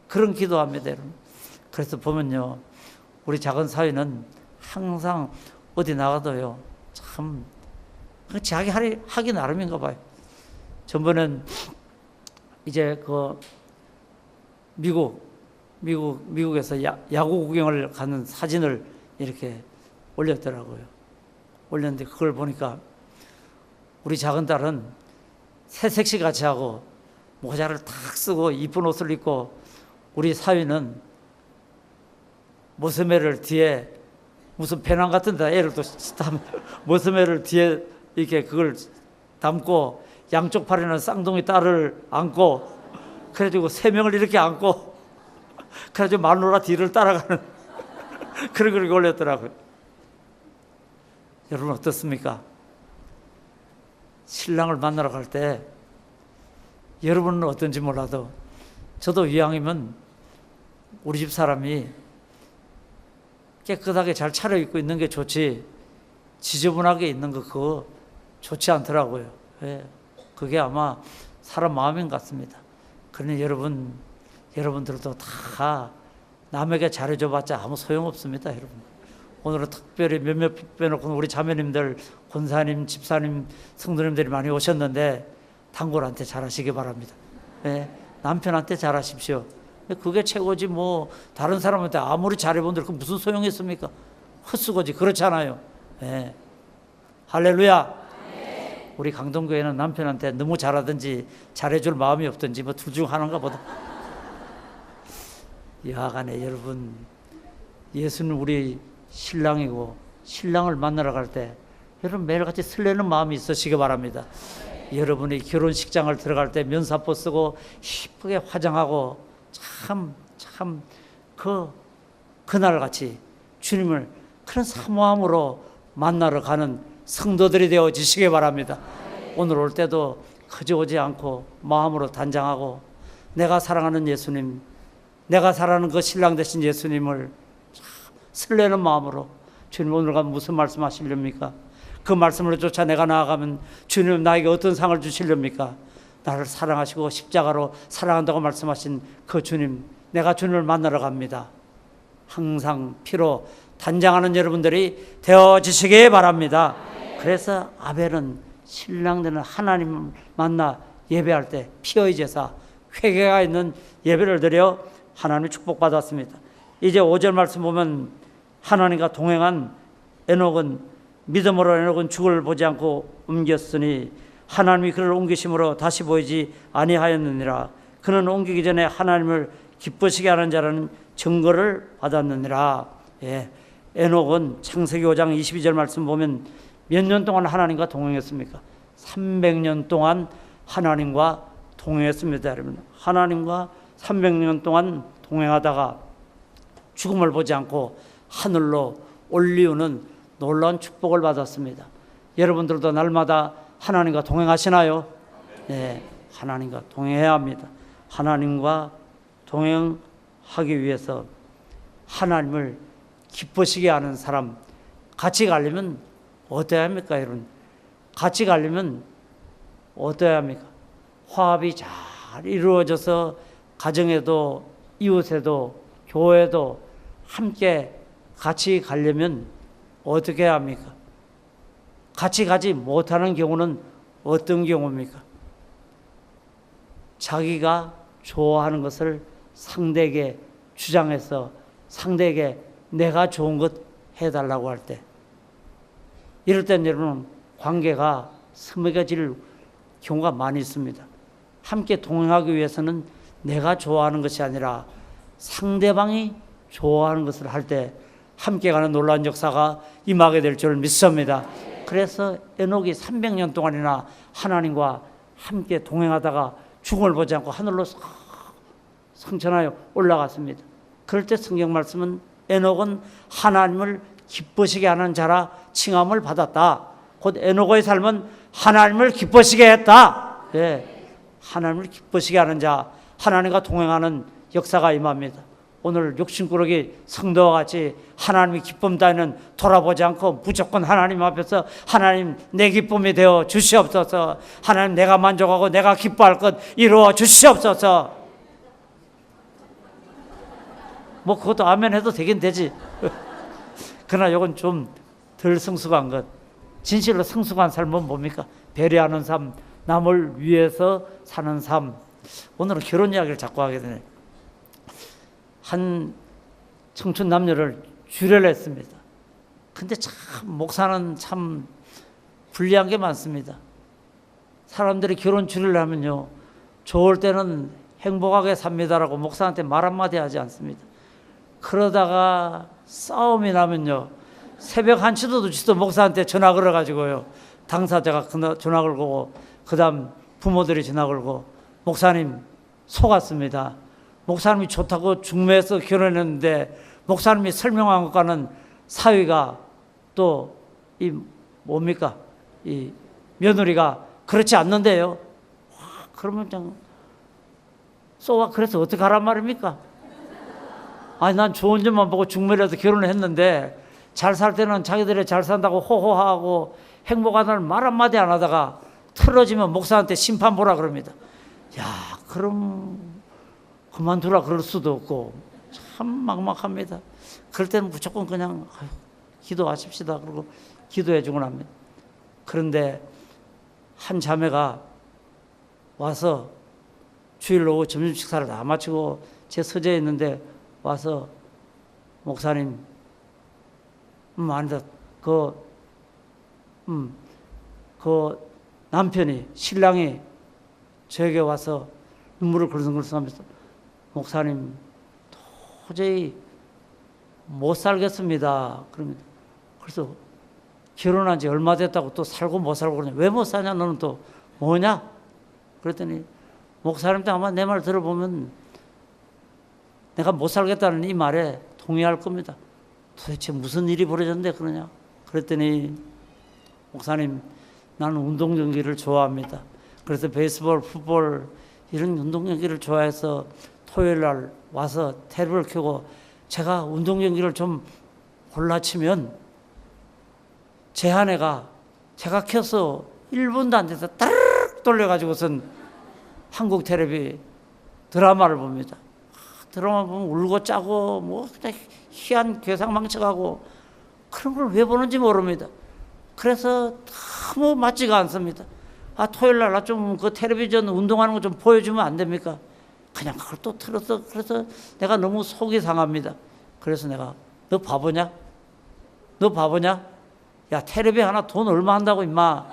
그런 기도합니다, 여러분. 그래서 보면요, 우리 작은 사회는 항상 어디 나가도요 참 자기 하기 나름인가 봐요. 전번엔 이제 그 미국에서 야구 구경을 가는 사진을 이렇게 올렸더라고요. 올렸는데 그걸 보니까 우리 작은 딸은 새색시 같이 하고 모자를 탁 쓰고 이쁜 옷을 입고, 우리 사위는 모서매를 뒤에 무슨 배낭 같은 데 애를 또 모서매를 뒤에 이렇게 그걸 담고 양쪽 팔에는 쌍둥이 딸을 안고 그래가지고 3명을 이렇게 안고 그래가지고 마누라 뒤를 따라가는 그런 걸 올렸더라고요. 여러분 어떻습니까? 신랑을 만나러 갈 때 여러분은 어떤지 몰라도 저도 이왕이면 우리 집 사람이 깨끗하게 잘 차려입고 있는 게 좋지, 지저분하게 있는 거 그거 좋지 않더라고요. 그게 아마 사람 마음인 것 같습니다. 그러니 여러분들도 다 남에게 잘해줘봤자 아무 소용없습니다, 여러분. 오늘은 특별히 몇몇 빼놓고 우리 자매님들, 권사님, 집사님, 성도님들이 많이 오셨는데 단골한테 잘하시기 바랍니다. 남편한테 잘하십시오. 그게 최고지 뭐 다른 사람한테 아무리 잘해본들 그 무슨 소용이 있습니까? 헛수고지. 그렇잖아요. 할렐루야. 우리 강동교회는 남편한테 너무 잘하든지 잘해줄 마음이 없든지 뭐 둘 중 하나인가 보다. 여하간에 여러분, 예수는 우리 신랑이고 신랑을 만나러 갈 때 여러분 매일같이 설레는 마음이 있으시기 바랍니다. 여러분이 결혼식장을 들어갈 때 면사포 쓰고 이쁘게 화장하고 참 그날같이 주님을 그런 사모함으로 만나러 가는 성도들이 되어지시기 바랍니다. 오늘 올 때도 그저 오지 않고 마음으로 단장하고 내가 사랑하는 예수님, 내가 사랑하는 그 신랑 되신 예수님을 설레는 마음으로, 주님 오늘 가면 무슨 말씀 하시렵니까? 그 말씀을 쫓아 내가 나아가면 주님 나에게 어떤 상을 주시렵니까? 나를 사랑하시고 십자가로 사랑한다고 말씀하신 그 주님, 내가 주님을 만나러 갑니다. 항상 피로 단장하는 여러분들이 되어지시기 바랍니다. 그래서 아벨은 신랑 되는 하나님을 만나 예배할 때 피의 제사, 회개가 있는 예배를 드려 하나님의 축복받았습니다. 이제 5절 말씀 보면 하나님과 동행한 에녹은 믿음으로 에녹은 죽을 보지 않고 옮겼으니 하나님이 그를 옮기심으로 다시 보이지 아니하였느니라. 그는 옮기기 전에 하나님을 기쁘시게 하는 자라는 증거를 받았느니라. 에녹은 창세기 5장 22절 말씀 보면 몇 년 동안 하나님과 동행했습니까? 300년 동안 하나님과 동행했습니다, 여러분. 하나님과 300년 동안 동행하다가 죽음을 보지 않고 하늘로 올리우는 놀라운 축복을 받았습니다. 여러분들도 날마다 하나님과 동행하시나요? 네, 하나님과 동행해야 합니다. 하나님과 동행하기 위해서 하나님을 기쁘시게 하는 사람, 같이 가려면 어때야 합니까, 여러분? 같이 가려면 어때야 합니까? 화합이 잘 이루어져서 가정에도 이웃에도 교회도 함께 같이 가려면 어떻게 합니까? 같이 가지 못하는 경우는 어떤 경우입니까? 자기가 좋아하는 것을 상대에게 주장해서 상대에게 내가 좋은 것 해달라고 할 때, 이럴 땐 여러분 관계가 스며질 경우가 많이 있습니다. 함께 동행하기 위해서는 내가 좋아하는 것이 아니라 상대방이 좋아하는 것을 할 때 함께 가는 놀라운 역사가 임하게 될 줄 믿습니다. 그래서 에녹이 300년 동안이나 하나님과 함께 동행하다가 죽음을 보지 않고 하늘로 승천하여 올라갔습니다. 그럴 때 성경 말씀은 에녹은 하나님을 기쁘시게 하는 자라 칭함을 받았다. 곧 에녹의 삶은 하나님을 기쁘시게 했다. 예, 하나님을 기쁘시게 하는 자, 하나님과 동행하는 역사가 임합니다. 오늘 육신꾸러기 성도와 같이 하나님의 기쁨 따위는 돌아보지 않고 무조건 하나님 앞에서 하나님 내 기쁨이 되어 주시옵소서, 하나님 내가 만족하고 내가 기뻐할 것 이루어 주시옵소서. 뭐 그것도 아멘 해도 되긴 되지. 그러나 이건 좀 덜 성숙한 것. 진실로 성숙한 삶은 뭡니까? 배려하는 삶, 남을 위해서 사는 삶. 오늘은 결혼 이야기를 자꾸 하게 되네. 한 청춘 남녀를 주례를 했습니다. 근데 참 목사는 참 불리한 게 많습니다. 사람들이 결혼 주례를 하면요, 좋을 때는 행복하게 삽니다라고 목사한테 말 한마디 하지 않습니다. 그러다가 싸움이 나면요, 새벽 1시도 2시도 목사한테 전화 걸어가지고요, 당사자가 전화 걸고 그 다음 부모들이 전화 걸고, 목사님 속았습니다. 목사님이 좋다고 중매해서 결혼했는데 목사님이 설명한 것과는 사위가 또 이 뭡니까? 이 며느리가 그렇지 않는데요. 그러면 그냥 쏘아. 그래서 어떻게 하란 말입니까? 아니 난 좋은 점만 보고 중매라도 결혼을 했는데 잘 살 때는 자기들이 잘 산다고 호호하고 행복하다는 말 한마디 안 하다가 틀어지면 목사한테 심판 보라 그럽니다. 야, 그럼 그만두라 그럴 수도 없고 참 막막합니다. 그럴 때는 무조건 그냥 기도하십시다 그러고 기도해 주곤 합니다. 그런데 한 자매가 와서 주일 오후 점심 식사를 다 마치고 제 서재에 있는데 와서 목사님 아니다. 그 남편이 신랑이 저에게 와서 눈물을 글썽글썽하면서 목사님 도저히 못 살겠습니다. 그럽니다. 그래서 결혼한 지 얼마 됐다고 또 살고 못 살고 그러냐. 왜 못 사냐 너는 또 뭐냐? 그랬더니 목사님도 아마 내 말 들어보면 내가 못 살겠다는 이 말에 동의할 겁니다. 도대체 무슨 일이 벌어졌는데 그러냐? 그랬더니 목사님 나는 운동 경기를 좋아합니다. 그래서 베이스볼, 풋볼 이런 운동 경기를 좋아해서 토요일 날 와서 테레비를 켜고 제가 운동 경기를 좀 골라치면 제 아내가 제가 켜서 1분도 안 돼서 따르륵 돌려가지고선 한국 텔레비 드라마를 봅니다. 드라마 보면 울고 짜고 뭐 그냥 희한 괴상망측하고 그런 걸 왜 보는지 모릅니다. 그래서 너무 맞지가 않습니다. 아, 토요일 날 좀 그 텔레비전 운동하는 거 좀 보여주면 안 됩니까? 그냥 그걸 또 틀어서 그래서 내가 너무 속이 상합니다. 그래서 내가 너 바보냐? 너 바보냐? 야, 텔레비 하나 돈 얼마 한다고 임마?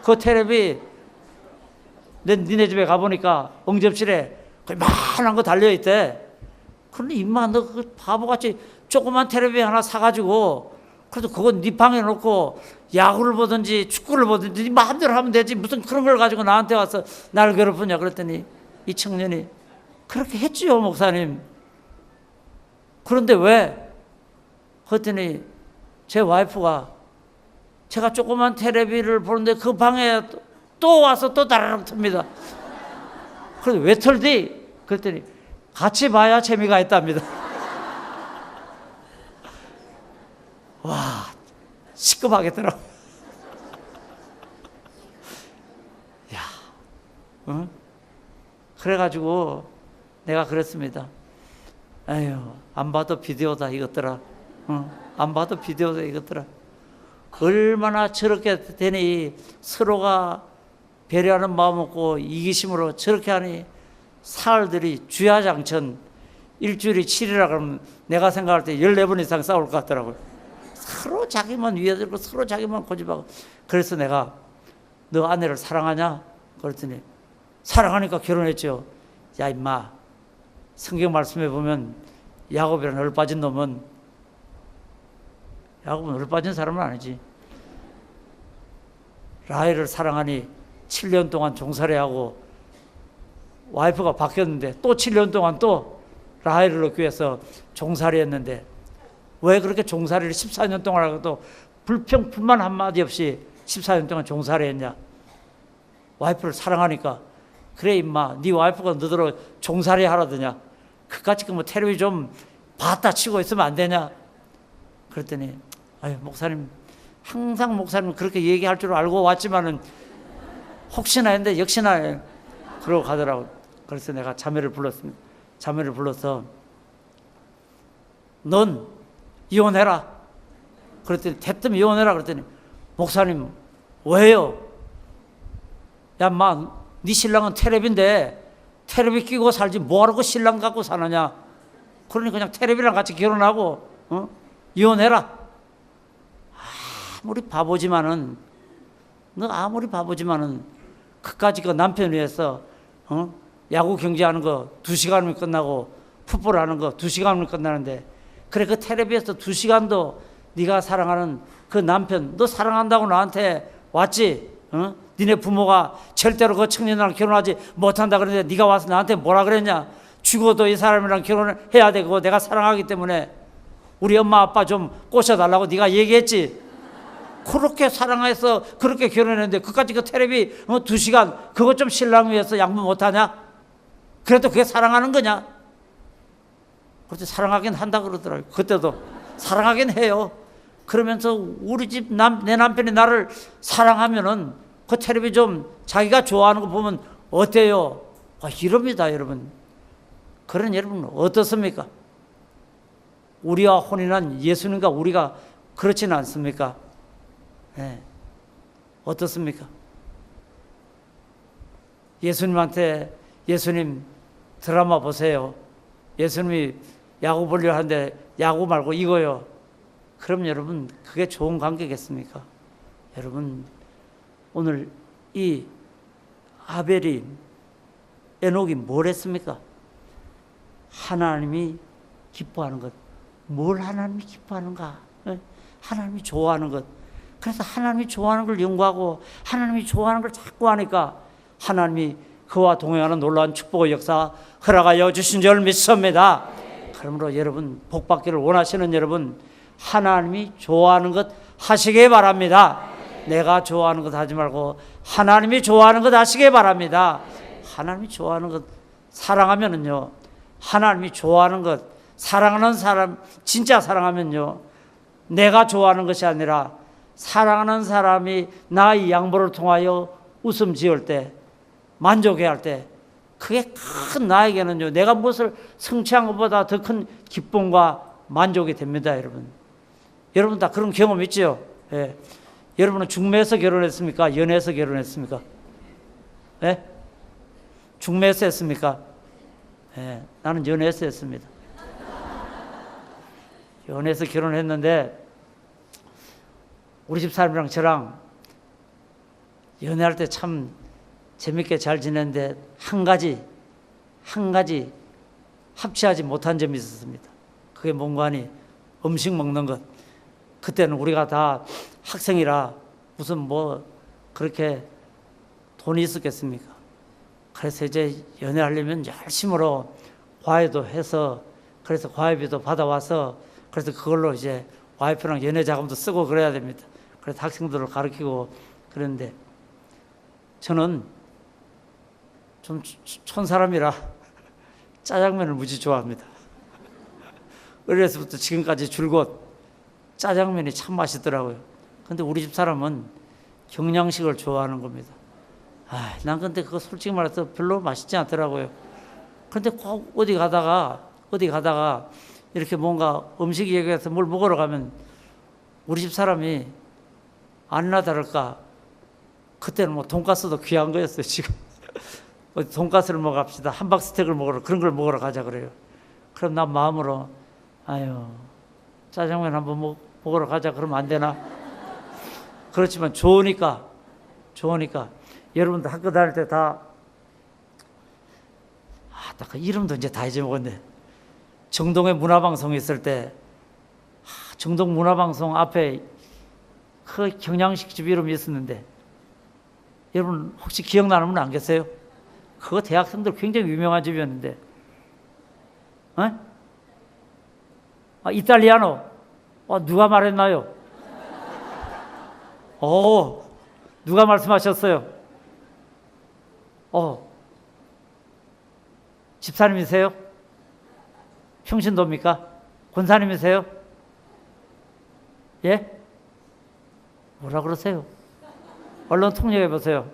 그 텔레비 니네 집에 가보니까 응접실에 만한 거 달려있대. 그런데 임마 너 그 바보같이 조그만 텔레비 하나 사가지고 그래도 그건 네 방에 놓고 야구를 보든지 축구를 보든지 네 마음대로 하면 되지 무슨 그런 걸 가지고 나한테 와서 날 괴롭히냐. 그랬더니 이 청년이 그렇게 했지요 목사님. 그런데 왜? 그랬더니 제 와이프가 제가 조그만 텔레비를 보는데 그 방에 또 와서 또 다라락 틉니다. 그래서 왜 털디? 그랬더니 같이 봐야 재미가 있답니다. 와, 시급하겠더라고. 야, 그래가지고 내가 그랬습니다. 에휴, 안 봐도 비디오다 이것들아. 안 봐도 비디오다 이것들아. 얼마나 저렇게 되니 서로가 배려하는 마음 없고 이기심으로 저렇게 하니 사흘들이 주야장천 일주일이 7일이라 그러면 내가 생각할 때 14번 이상 싸울 것 같더라고요. 서로 자기만 위해들고 서로 자기만 고집하고. 그래서 내가 너 아내를 사랑하냐? 그랬더니 사랑하니까 결혼했죠. 야 임마, 성경 말씀에 보면 야곱이라는 얼빠진 놈은, 야곱은 얼빠진 사람은 아니지. 라헬을 사랑하니 7년 동안 종살이하고 와이프가 바뀌었는데 또 7년 동안 또 라헬을 얻기 위해서 종살이했는데 왜 그렇게 종살이를 14년 동안 하고 또 불평불만 한마디 없이 14년 동안 종살이했냐? 와이프를 사랑하니까. 그래 임마, 네 와이프가 너더러 종살이 하라더냐? 그까짓 거 뭐 텔레비 좀 봤다 치고 있으면 안 되냐? 그랬더니 아유 목사님, 항상 목사님 그렇게 얘기할 줄 알고 왔지만은 혹시나 했는데 역시나 그러고 가더라고. 그래서 내가 자매를 불렀습니다. 자매를 불러서 넌 이혼해라. 그랬더니 대뜸 이혼해라. 그랬더니 목사님 왜요? 야 마, 네 신랑은 텔레비인데 텔레비 끼고 살지 뭐하러 신랑 갖고 사느냐. 그러니 그냥 텔레비랑 같이 결혼하고 이혼해라. 아무리 바보지만은, 너 아무리 바보지만은 그까짓 거 남편 위해서 야구 경기하는 거 2시간이면 끝나고 풋볼 하는 거 2시간이면 끝나는데, 그래 그 텔레비에서 2시간도 네가 사랑하는 그 남편, 너 사랑한다고 나한테 왔지? 니네 부모가 절대로 그 청년이랑 결혼하지 못한다 그러는데 네가 와서 나한테 뭐라 그랬냐? 죽어도 이 사람이랑 결혼을 해야 되고 내가 사랑하기 때문에 우리 엄마 아빠 좀 꼬셔달라고 네가 얘기했지. 그렇게 사랑해서 그렇게 결혼했는데 그까짓 그 텔레비 2시간 그것 좀 신랑 위해서 양보 못하냐? 그래도 그게 사랑하는 거냐? 그렇지, 사랑하긴 한다 그러더라고요. 그때도 사랑하긴 해요. 그러면서 우리 집 내 남편이 나를 사랑하면은 그 텔레비 좀 자기가 좋아하는 거 보면 어때요? 이럽니다 여러분. 그런 여러분 어떻습니까? 우리와 혼인한 예수님과 우리가 그렇지는 않습니까? 네. 어떻습니까? 예수님한테 예수님 드라마 보세요. 예수님이 야구 보려 하는데 야구 말고 이거요. 그럼 여러분 그게 좋은 관계겠습니까? 여러분 오늘 이 아벨이 에녹이 뭘 했습니까? 하나님이 기뻐하는 것. 뭘 하나님이 기뻐하는가? 하나님이 좋아하는 것. 그래서 하나님이 좋아하는 걸 연구하고 하나님이 좋아하는 걸 자꾸 하니까 하나님이 그와 동행하는 놀라운 축복의 역사 허락하여 주신 줄 믿습니다. 그러므로 여러분 복받기를 원하시는 여러분, 하나님이 좋아하는 것 하시기 바랍니다. 내가 좋아하는 것 하지 말고 하나님이 좋아하는 것 하시기 바랍니다. 하나님이 좋아하는 것 사랑하면은요, 하나님이 좋아하는 것 사랑하는 사람 진짜 사랑하면요, 내가 좋아하는 것이 아니라 사랑하는 사람이 나의 양보를 통하여 웃음 지을 때, 만족해야 할 때, 그게 큰 나에게는요, 내가 무엇을 성취한 것보다 더 큰 기쁨과 만족이 됩니다. 여러분 다 그런 경험 있죠? 예. 여러분은 중매에서 결혼했습니까? 연애에서 결혼했습니까? 예? 중매에서 했습니까? 예. 나는 연애에서 했습니다. 연애에서 결혼했는데 우리 집 사람이랑 저랑 연애할 때 참 재밌게 잘 지냈는데 한 가지 합치하지 못한 점이 있었습니다. 그게 뭔가 하니 음식 먹는 것. 그때는 우리가 다 학생이라 무슨 뭐 그렇게 돈이 있었겠습니까? 그래서 이제 연애하려면 열심으로 과외도 해서, 그래서 과외비도 받아와서, 그래서 그걸로 이제 와이프랑 연애 자금도 쓰고 그래야 됩니다. 그래서 학생들을 가르치고 그랬는데, 저는 좀 촌사람이라 짜장면을 무지 좋아합니다. 어려서부터 지금까지 줄곧 짜장면이 참 맛있더라고요. 근데 우리 집 사람은 경양식을 좋아하는 겁니다. 난 근데 그거 솔직히 말해서 별로 맛있지 않더라고요. 그런데 꼭 어디 가다가 이렇게 뭔가 음식 얘기해서 뭘 먹으러 가면 우리 집 사람이 아니나 다를까 그때는 뭐 돈가스도 귀한 거였어요. 지금 어디 돈가스를 먹어 갑시다. 함박스테이크를 먹으러 그런 걸 먹으러 가자 그래요. 그럼 난 마음으로 아유 짜장면 한번 먹으러 가자 그러면 안 되나? 그렇지만 좋으니까 여러분들 학교 다닐 때 다 그 이름도 이제 다 잊어먹었네. 정동에 문화방송이 있을 때 정동 문화방송 앞에 그 경양식집 이름이 있었는데 여러분 혹시 기억나는 분 안 계세요? 그거 대학생들 굉장히 유명한 집이었는데 이탈리아노 누가 말했나요? 누가 말씀하셨어요? 집사님이세요? 평신도입니까? 권사님이세요? 예? 뭐라 그러세요? 얼른 통역해 보세요.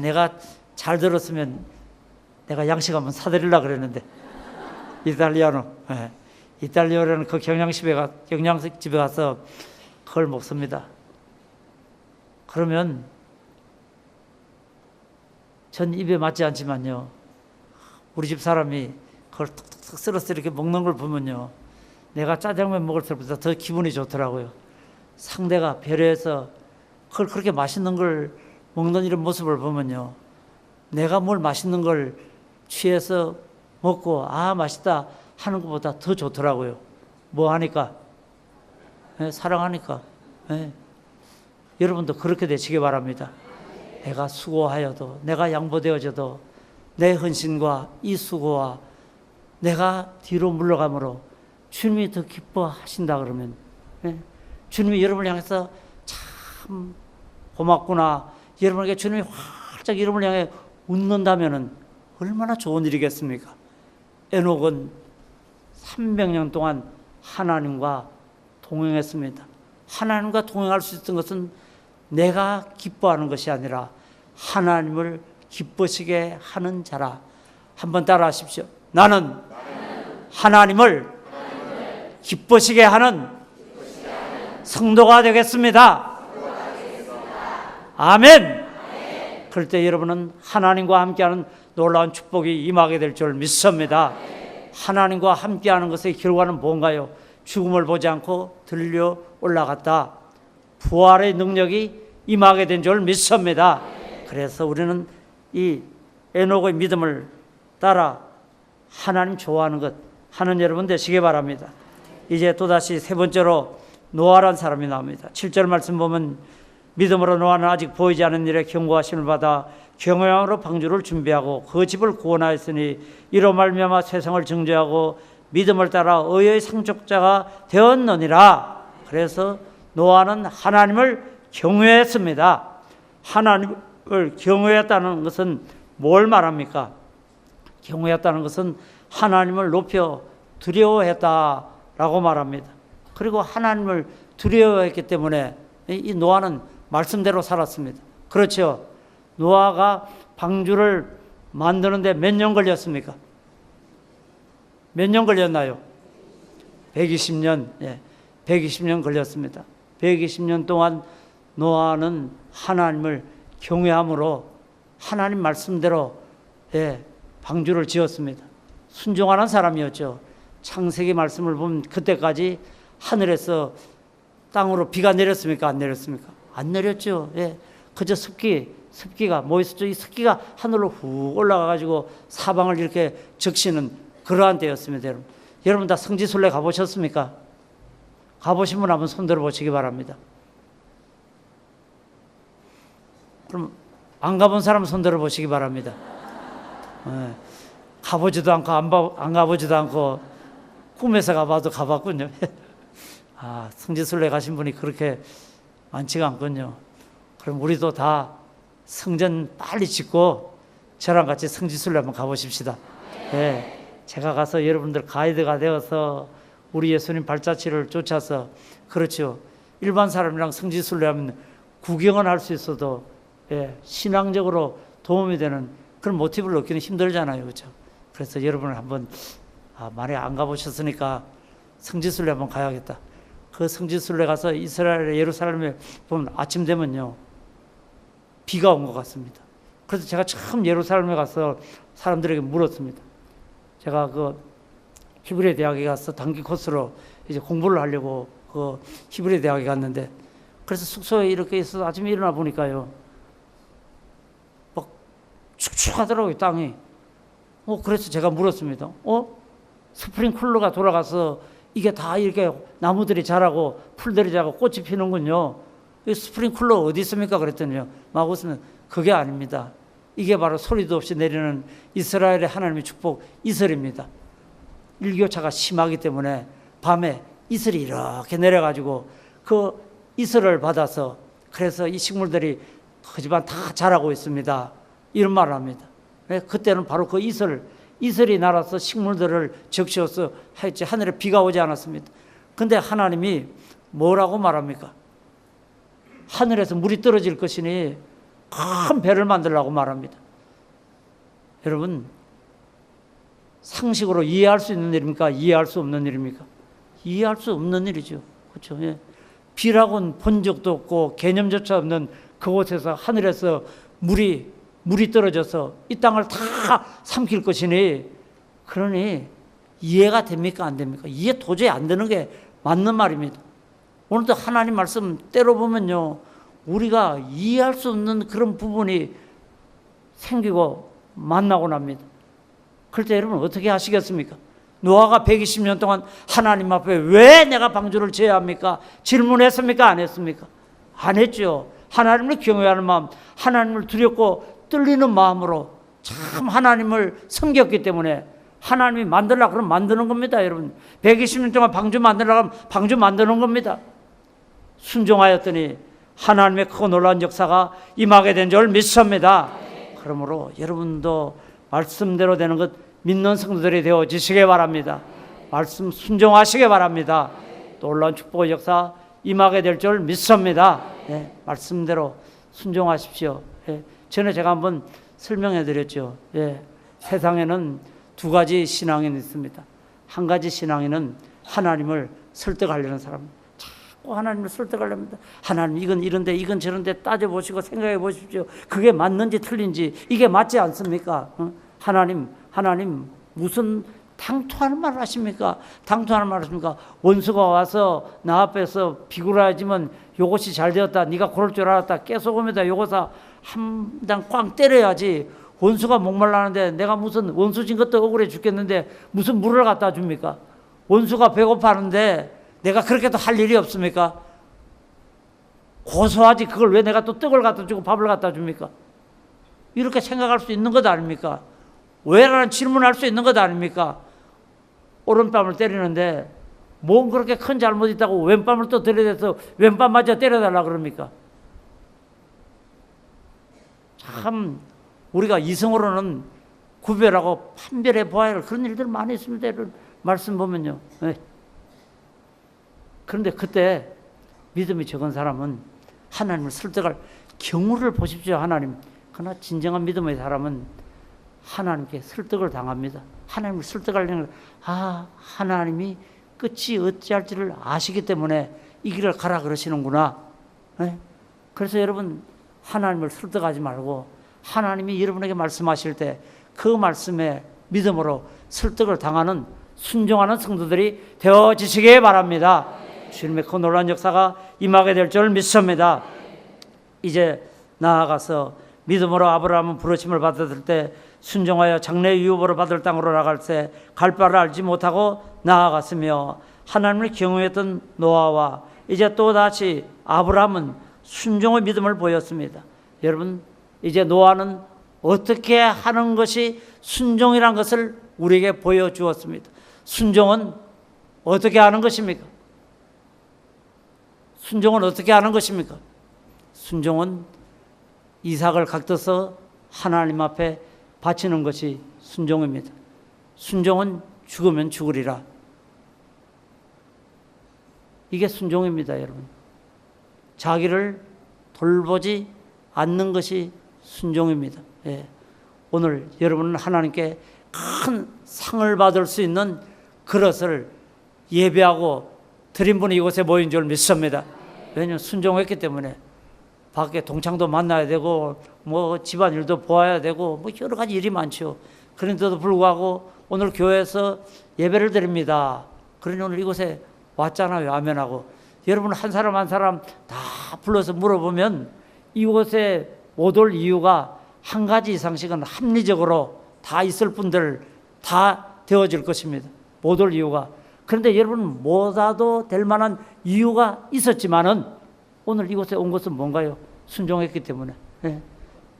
내가 잘 들었으면 내가 양식 한번 사드리려고 그랬는데 이탈리아노. 이탈리아노는 그 경양식집에 가서 그걸 먹습니다. 그러면 전 입에 맞지 않지만요. 우리 집 사람이 그걸 툭툭툭 썰어서 이렇게 먹는 걸 보면요. 내가 짜장면 먹을 때보다 더 기분이 좋더라고요. 상대가 배려해서 그걸 그렇게 맛있는 걸 먹는 이런 모습을 보면요. 내가 뭘 맛있는 걸 취해서 먹고 맛있다 하는 것보다 더 좋더라고요. 뭐 하니까? 사랑하니까. 여러분도 그렇게 되시기 바랍니다. 내가 수고하여도 내가 양보되어져도 내 헌신과 이 수고와 내가 뒤로 물러감으로 주님이 더 기뻐하신다 그러면 주님이 여러분을 향해서 참 고맙구나. 여러분에게 주님이 활짝 여러분을 향해 웃는다면 얼마나 좋은 일이겠습니까? 에녹은 300년 동안 하나님과 동행했습니다. 하나님과 동행할 수 있었던 것은 내가 기뻐하는 것이 아니라 하나님을 기쁘시게 하는 자라. 한번 따라 하십시오. 나는 하나님을 기쁘시게 하는 성도가 되겠습니다. 아멘. 그럴 때 여러분은 하나님과 함께하는 놀라운 축복이 임하게 될 줄 믿습니다. 하나님과 함께하는 것의 결과는 뭔가요? 죽음을 보지 않고 들려 올라갔다. 부활의 능력이 임하게 된 줄 믿습니다. 그래서 우리는 이 에녹의 믿음을 따라 하나님 좋아하는 것 하는 여러분 되시기 바랍니다. 이제 또다시 세 번째로 노아란 사람이 나옵니다. 7절 말씀 보면 믿음으로 노아는 아직 보이지 않은 일에 경고하심을 받아 경외함으로 방주를 준비하고 그 집을 구원하였으니 이로 말미암아 세상을 정죄하고 믿음을 따라 의의 상속자가 되었느니라. 그래서 노아는 하나님을 경외했습니다. 하나님을 경외했다는 것은 뭘 말합니까? 경외했다는 것은 하나님을 높여 두려워했다라고 말합니다. 그리고 하나님을 두려워했기 때문에 이 노아는 말씀대로 살았습니다. 그렇죠? 노아가 방주를 만드는데 몇 년 걸렸습니까? 몇 년 걸렸나요? 120년. 120년 걸렸습니다. 120년 동안 노아는 하나님을 경외함으로 하나님 말씀대로 방주를 지었습니다. 순종하는 사람이었죠. 창세기 말씀을 보면 그때까지 하늘에서 땅으로 비가 내렸습니까? 안 내렸습니까? 안 내렸죠. 그저 습기가 뭐 있었죠? 이 습기가 하늘로 훅 올라가가지고 사방을 이렇게 적시는 그러한 때였습니다. 여러분 다 성지순례 가보셨습니까? 가보신 분 한번 손 들어보시기 바랍니다. 그럼 안 가본 사람 손 들어보시기 바랍니다. 가보지도 않고 안 가보지도 않고 꿈에서 가봐도 가봤군요. 성지순례 가신 분이 그렇게 많지가 않군요. 그럼 우리도 다 성전 빨리 짓고 저랑 같이 성지순례 한번 가보십시다. 제가 가서 여러분들 가이드가 되어서 우리 예수님 발자취를 쫓아서, 그렇죠, 일반 사람이랑 성지순례하면 구경은 할 수 있어도 신앙적으로 도움이 되는 그런 모티브를 얻기는 힘들잖아요. 그렇죠? 그래서 여러분을 한번 만약에 안 가보셨으니까 성지순례 한번 가야겠다. 그 성지순례 가서 이스라엘의 예루살렘에 보면 아침 되면요 비가 온 것 같습니다. 그래서 제가 처음 예루살렘에 가서 사람들에게 물었습니다. 제가 그 히브리 대학에 가서 단기 코스로 이제 공부를 하려고 그 히브리 대학에 갔는데, 그래서 숙소에 이렇게 있어서 아침에 일어나 보니까요 막 축축하더라고요, 땅이. 그래서 제가 물었습니다. 스프링쿨러가 돌아가서 이게 다 이렇게 나무들이 자라고 풀들이 자라고 꽃이 피는군요. 이 스프링쿨러 어디 있습니까? 그랬더니요 막 웃으면 그게 아닙니다. 이게 바로 소리도 없이 내리는 이스라엘의 하나님의 축복 이슬입니다. 일교차가 심하기 때문에 밤에 이슬이 이렇게 내려가지고 그 이슬을 받아서 그래서 이 식물들이 그 집안 다 자라고 있습니다. 이런 말을 합니다. 그때는 바로 그 이슬이 날아서 식물들을 적시어서 했지 하늘에 비가 오지 않았습니다. 근데 하나님이 뭐라고 말합니까? 하늘에서 물이 떨어질 것이니 큰 배를 만들라고 말합니다. 여러분, 상식으로 이해할 수 있는 일입니까? 이해할 수 없는 일입니까? 이해할 수 없는 일이죠. 그렇죠? 비라고는 본 적도 없고 개념조차 없는 그곳에서 하늘에서 물이 떨어져서 이 땅을 다 삼킬 것이니, 그러니 이해가 됩니까? 안 됩니까? 이해 도저히 안 되는 게 맞는 말입니다. 오늘도 하나님 말씀 때로 보면요 우리가 이해할 수 없는 그런 부분이 생기고 만나고 납니다. 그럴 때 여러분 어떻게 하시겠습니까? 노아가 120년 동안 하나님 앞에 왜 내가 방주를 지어야 합니까? 질문했습니까? 안 했습니까? 안 했죠. 하나님을 경외하는 마음, 하나님을 두렵고 떨리는 마음으로 참 하나님을 섬겼기 때문에 하나님이 만들라 그러면 만드는 겁니다. 여러분 120년 동안 방주 만들라 그러면 방주 만드는 겁니다. 순종하였더니 하나님의 크고 놀라운 역사가 임하게 된 줄 믿습니다. 그러므로 여러분도 말씀대로 되는 것 믿는 성도들이 되어지시기 바랍니다. 말씀 순종하시기 바랍니다. 놀라운 축복의 역사 임하게 될 줄 믿습니다. 말씀대로 순종하십시오. 전에 제가 한번 설명해 드렸죠. 세상에는 두 가지 신앙인이 있습니다. 한 가지 신앙인은 하나님을 설득하려는 사람, 자꾸 하나님을 설득하려합니다. 하나님 이건 이런데 이건 저런데 따져보시고 생각해 보십시오. 그게 맞는지 틀린지 이게 맞지 않습니까? 하나님 무슨 당토하는 말을 하십니까? 당토하는 말을 하십니까? 원수가 와서 나 앞에서 비굴하지만 요것이 잘 되었다, 네가 그럴 줄 알았다, 깨소금에다 요거사 한 장 꽝 때려야지. 원수가 목말라는데 내가 무슨 원수 진 것도 억울해 죽겠는데 무슨 물을 갖다 줍니까? 원수가 배고파하는데 내가 그렇게 또 할 일이 없습니까? 고소하지 그걸 왜 내가 또 떡을 갖다 주고 밥을 갖다 줍니까? 이렇게 생각할 수 있는 것 아닙니까? 왜라는 질문할 수 있는 것 아닙니까? 오른뺨을 때리는데 뭔 그렇게 큰 잘못 있다고 왼뺨을 또 들이대서 왼뺨마저 때려달라 그럽니까? 참 우리가 이성으로는 구별하고 판별해 보아야 할 그런 일들 많이 있습니다. 이런 말씀 보면요. 그런데 그때 믿음이 적은 사람은 하나님을 설득할 경우를 보십시오. 하나님. 그러나 진정한 믿음의 사람은 하나님께 설득을 당합니다. 하나님을 설득하려는 하나님이 끝이 어찌할지를 아시기 때문에 이 길을 가라 그러시는구나. 그래서 여러분 하나님을 설득하지 말고 하나님이 여러분에게 말씀하실 때 그 말씀에 믿음으로 설득을 당하는 순종하는 성도들이 되어지시기 바랍니다. 주님의 그 놀라운 역사가 임하게 될 줄 믿습니다. 이제 나아가서 믿음으로 아브라함은 부르심을 받았을 때 순종하여 장래 유업으로 받을 땅으로 나갈 때 갈 바를 알지 못하고 나아갔으며, 하나님을 경외했던 노아와 이제 또다시 아브라함은 순종의 믿음을 보였습니다. 여러분 이제 노아는 어떻게 하는 것이 순종이란 것을 우리에게 보여주었습니다. 순종은 어떻게 하는 것입니까? 순종은 어떻게 하는 것입니까? 순종은 이삭을 갖다서 하나님 앞에 바치는 것이 순종입니다. 순종은 죽으면 죽으리라. 이게 순종입니다, 여러분. 자기를 돌보지 않는 것이 순종입니다. 예. 오늘 여러분은 하나님께 큰 상을 받을 수 있는 그릇을 예배하고 드린 분이 이곳에 모인 줄 믿습니다. 왜냐하면 순종했기 때문에. 밖에 동창도 만나야 되고 뭐 집안일도 보아야 되고 뭐 여러 가지 일이 많죠. 그런데도 불구하고 오늘 교회에서 예배를 드립니다. 그러니 오늘 이곳에 왔잖아요. 아멘하고. 여러분 한 사람 한 사람 다 불러서 물어보면 이곳에 못 올 이유가 한 가지 이상씩은 합리적으로 다 있을 분들 다 되어질 것입니다. 못 올 이유가. 그런데 여러분 못 와도 될 만한 이유가 있었지만은 오늘 이곳에 온 것은 뭔가요? 순종했기 때문에. 예.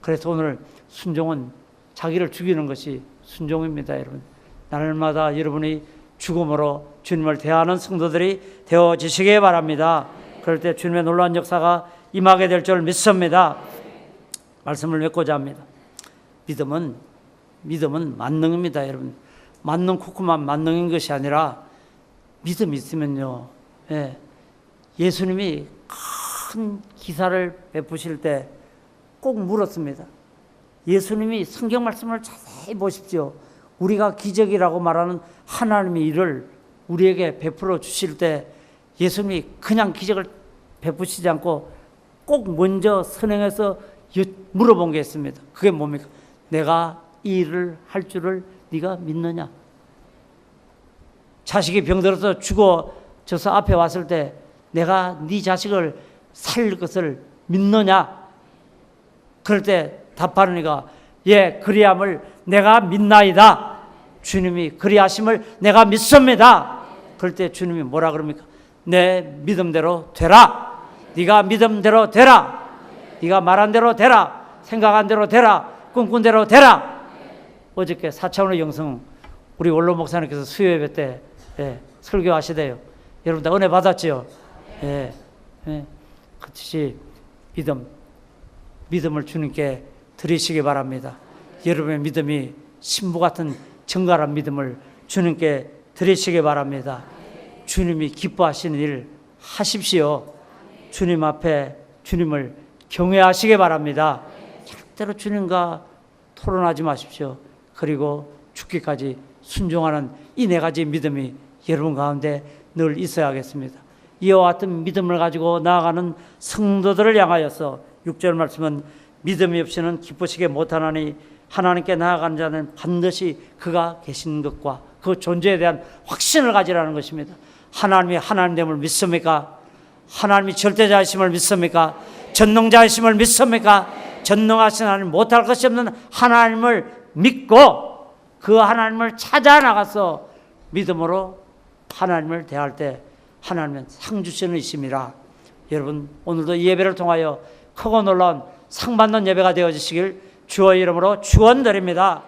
그래서 오늘 순종은 자기를 죽이는 것이 순종입니다, 여러분. 날마다 여러분이 죽음으로 주님을 대하는 성도들이 되어지시기 바랍니다. 그럴 때 주님의 놀라운 역사가 임하게 될 줄 믿습니다. 말씀을 맺고자 합니다. 믿음은 만능입니다, 여러분. 만능 코코만 만능인 것이 아니라 믿음이 있으면요. 예. 예수님이 큰 기사를 베푸실 때 꼭 물었습니다. 예수님이 성경 말씀을 자세히 보십시오. 우리가 기적이라고 말하는 하나님의 일을 우리에게 베풀어 주실 때 예수님이 그냥 기적을 베푸시지 않고 꼭 먼저 선행해서 물어본 게 있습니다. 그게 뭡니까? 내가 이 일을 할 줄을 네가 믿느냐? 자식이 병들어서 죽어져서 앞에 왔을 때 내가 네 자식을 살릴 것을 믿느냐? 그럴 때 답하는 이가 예, 그리함을 내가 믿나이다. 주님이 그리하심을 내가 믿습니다. 그럴 때 주님이 뭐라 그럽니까? 내 믿음대로 되라. 네가 믿음대로 되라. 네가 말한 대로 되라. 생각한 대로 되라. 꿈꾼 대로 되라. 어저께 4차원의 영성 우리 원로 목사님께서 수요예배 때 설교하시대요. 여러분 다 은혜 받았지요? 예. 그것이 믿음을 주님께 드리시기 바랍니다. 여러분의 믿음이 신부 같은 정갈한 믿음을 주님께 드리시기 바랍니다. 주님이 기뻐하시는 일 하십시오. 주님 앞에 주님을 경외하시기 바랍니다. 절대로 주님과 토론하지 마십시오. 그리고 죽기까지 순종하는 이 네 가지 믿음이 여러분 가운데 늘 있어야겠습니다. 이와 같은 믿음을 가지고 나아가는 성도들을 향하여서 6절 말씀은 믿음이 없이는 기쁘시게 못하나니 하나님께 나아가는 자는 반드시 그가 계신 것과 그 존재에 대한 확신을 가지라는 것입니다. 하나님이 하나님됨을 믿습니까? 하나님이 절대자이심을 믿습니까? 전능자이심을 믿습니까? 전능하신 하나님, 못할 것이 없는 하나님을 믿고 그 하나님을 찾아 나가서 믿음으로 하나님을 대할 때 하나님은 상 주시는 이심이라. 여러분 오늘도 이 예배를 통하여 크고 놀라운 상 받는 예배가 되어지시길 주의 이름으로 축원드립니다.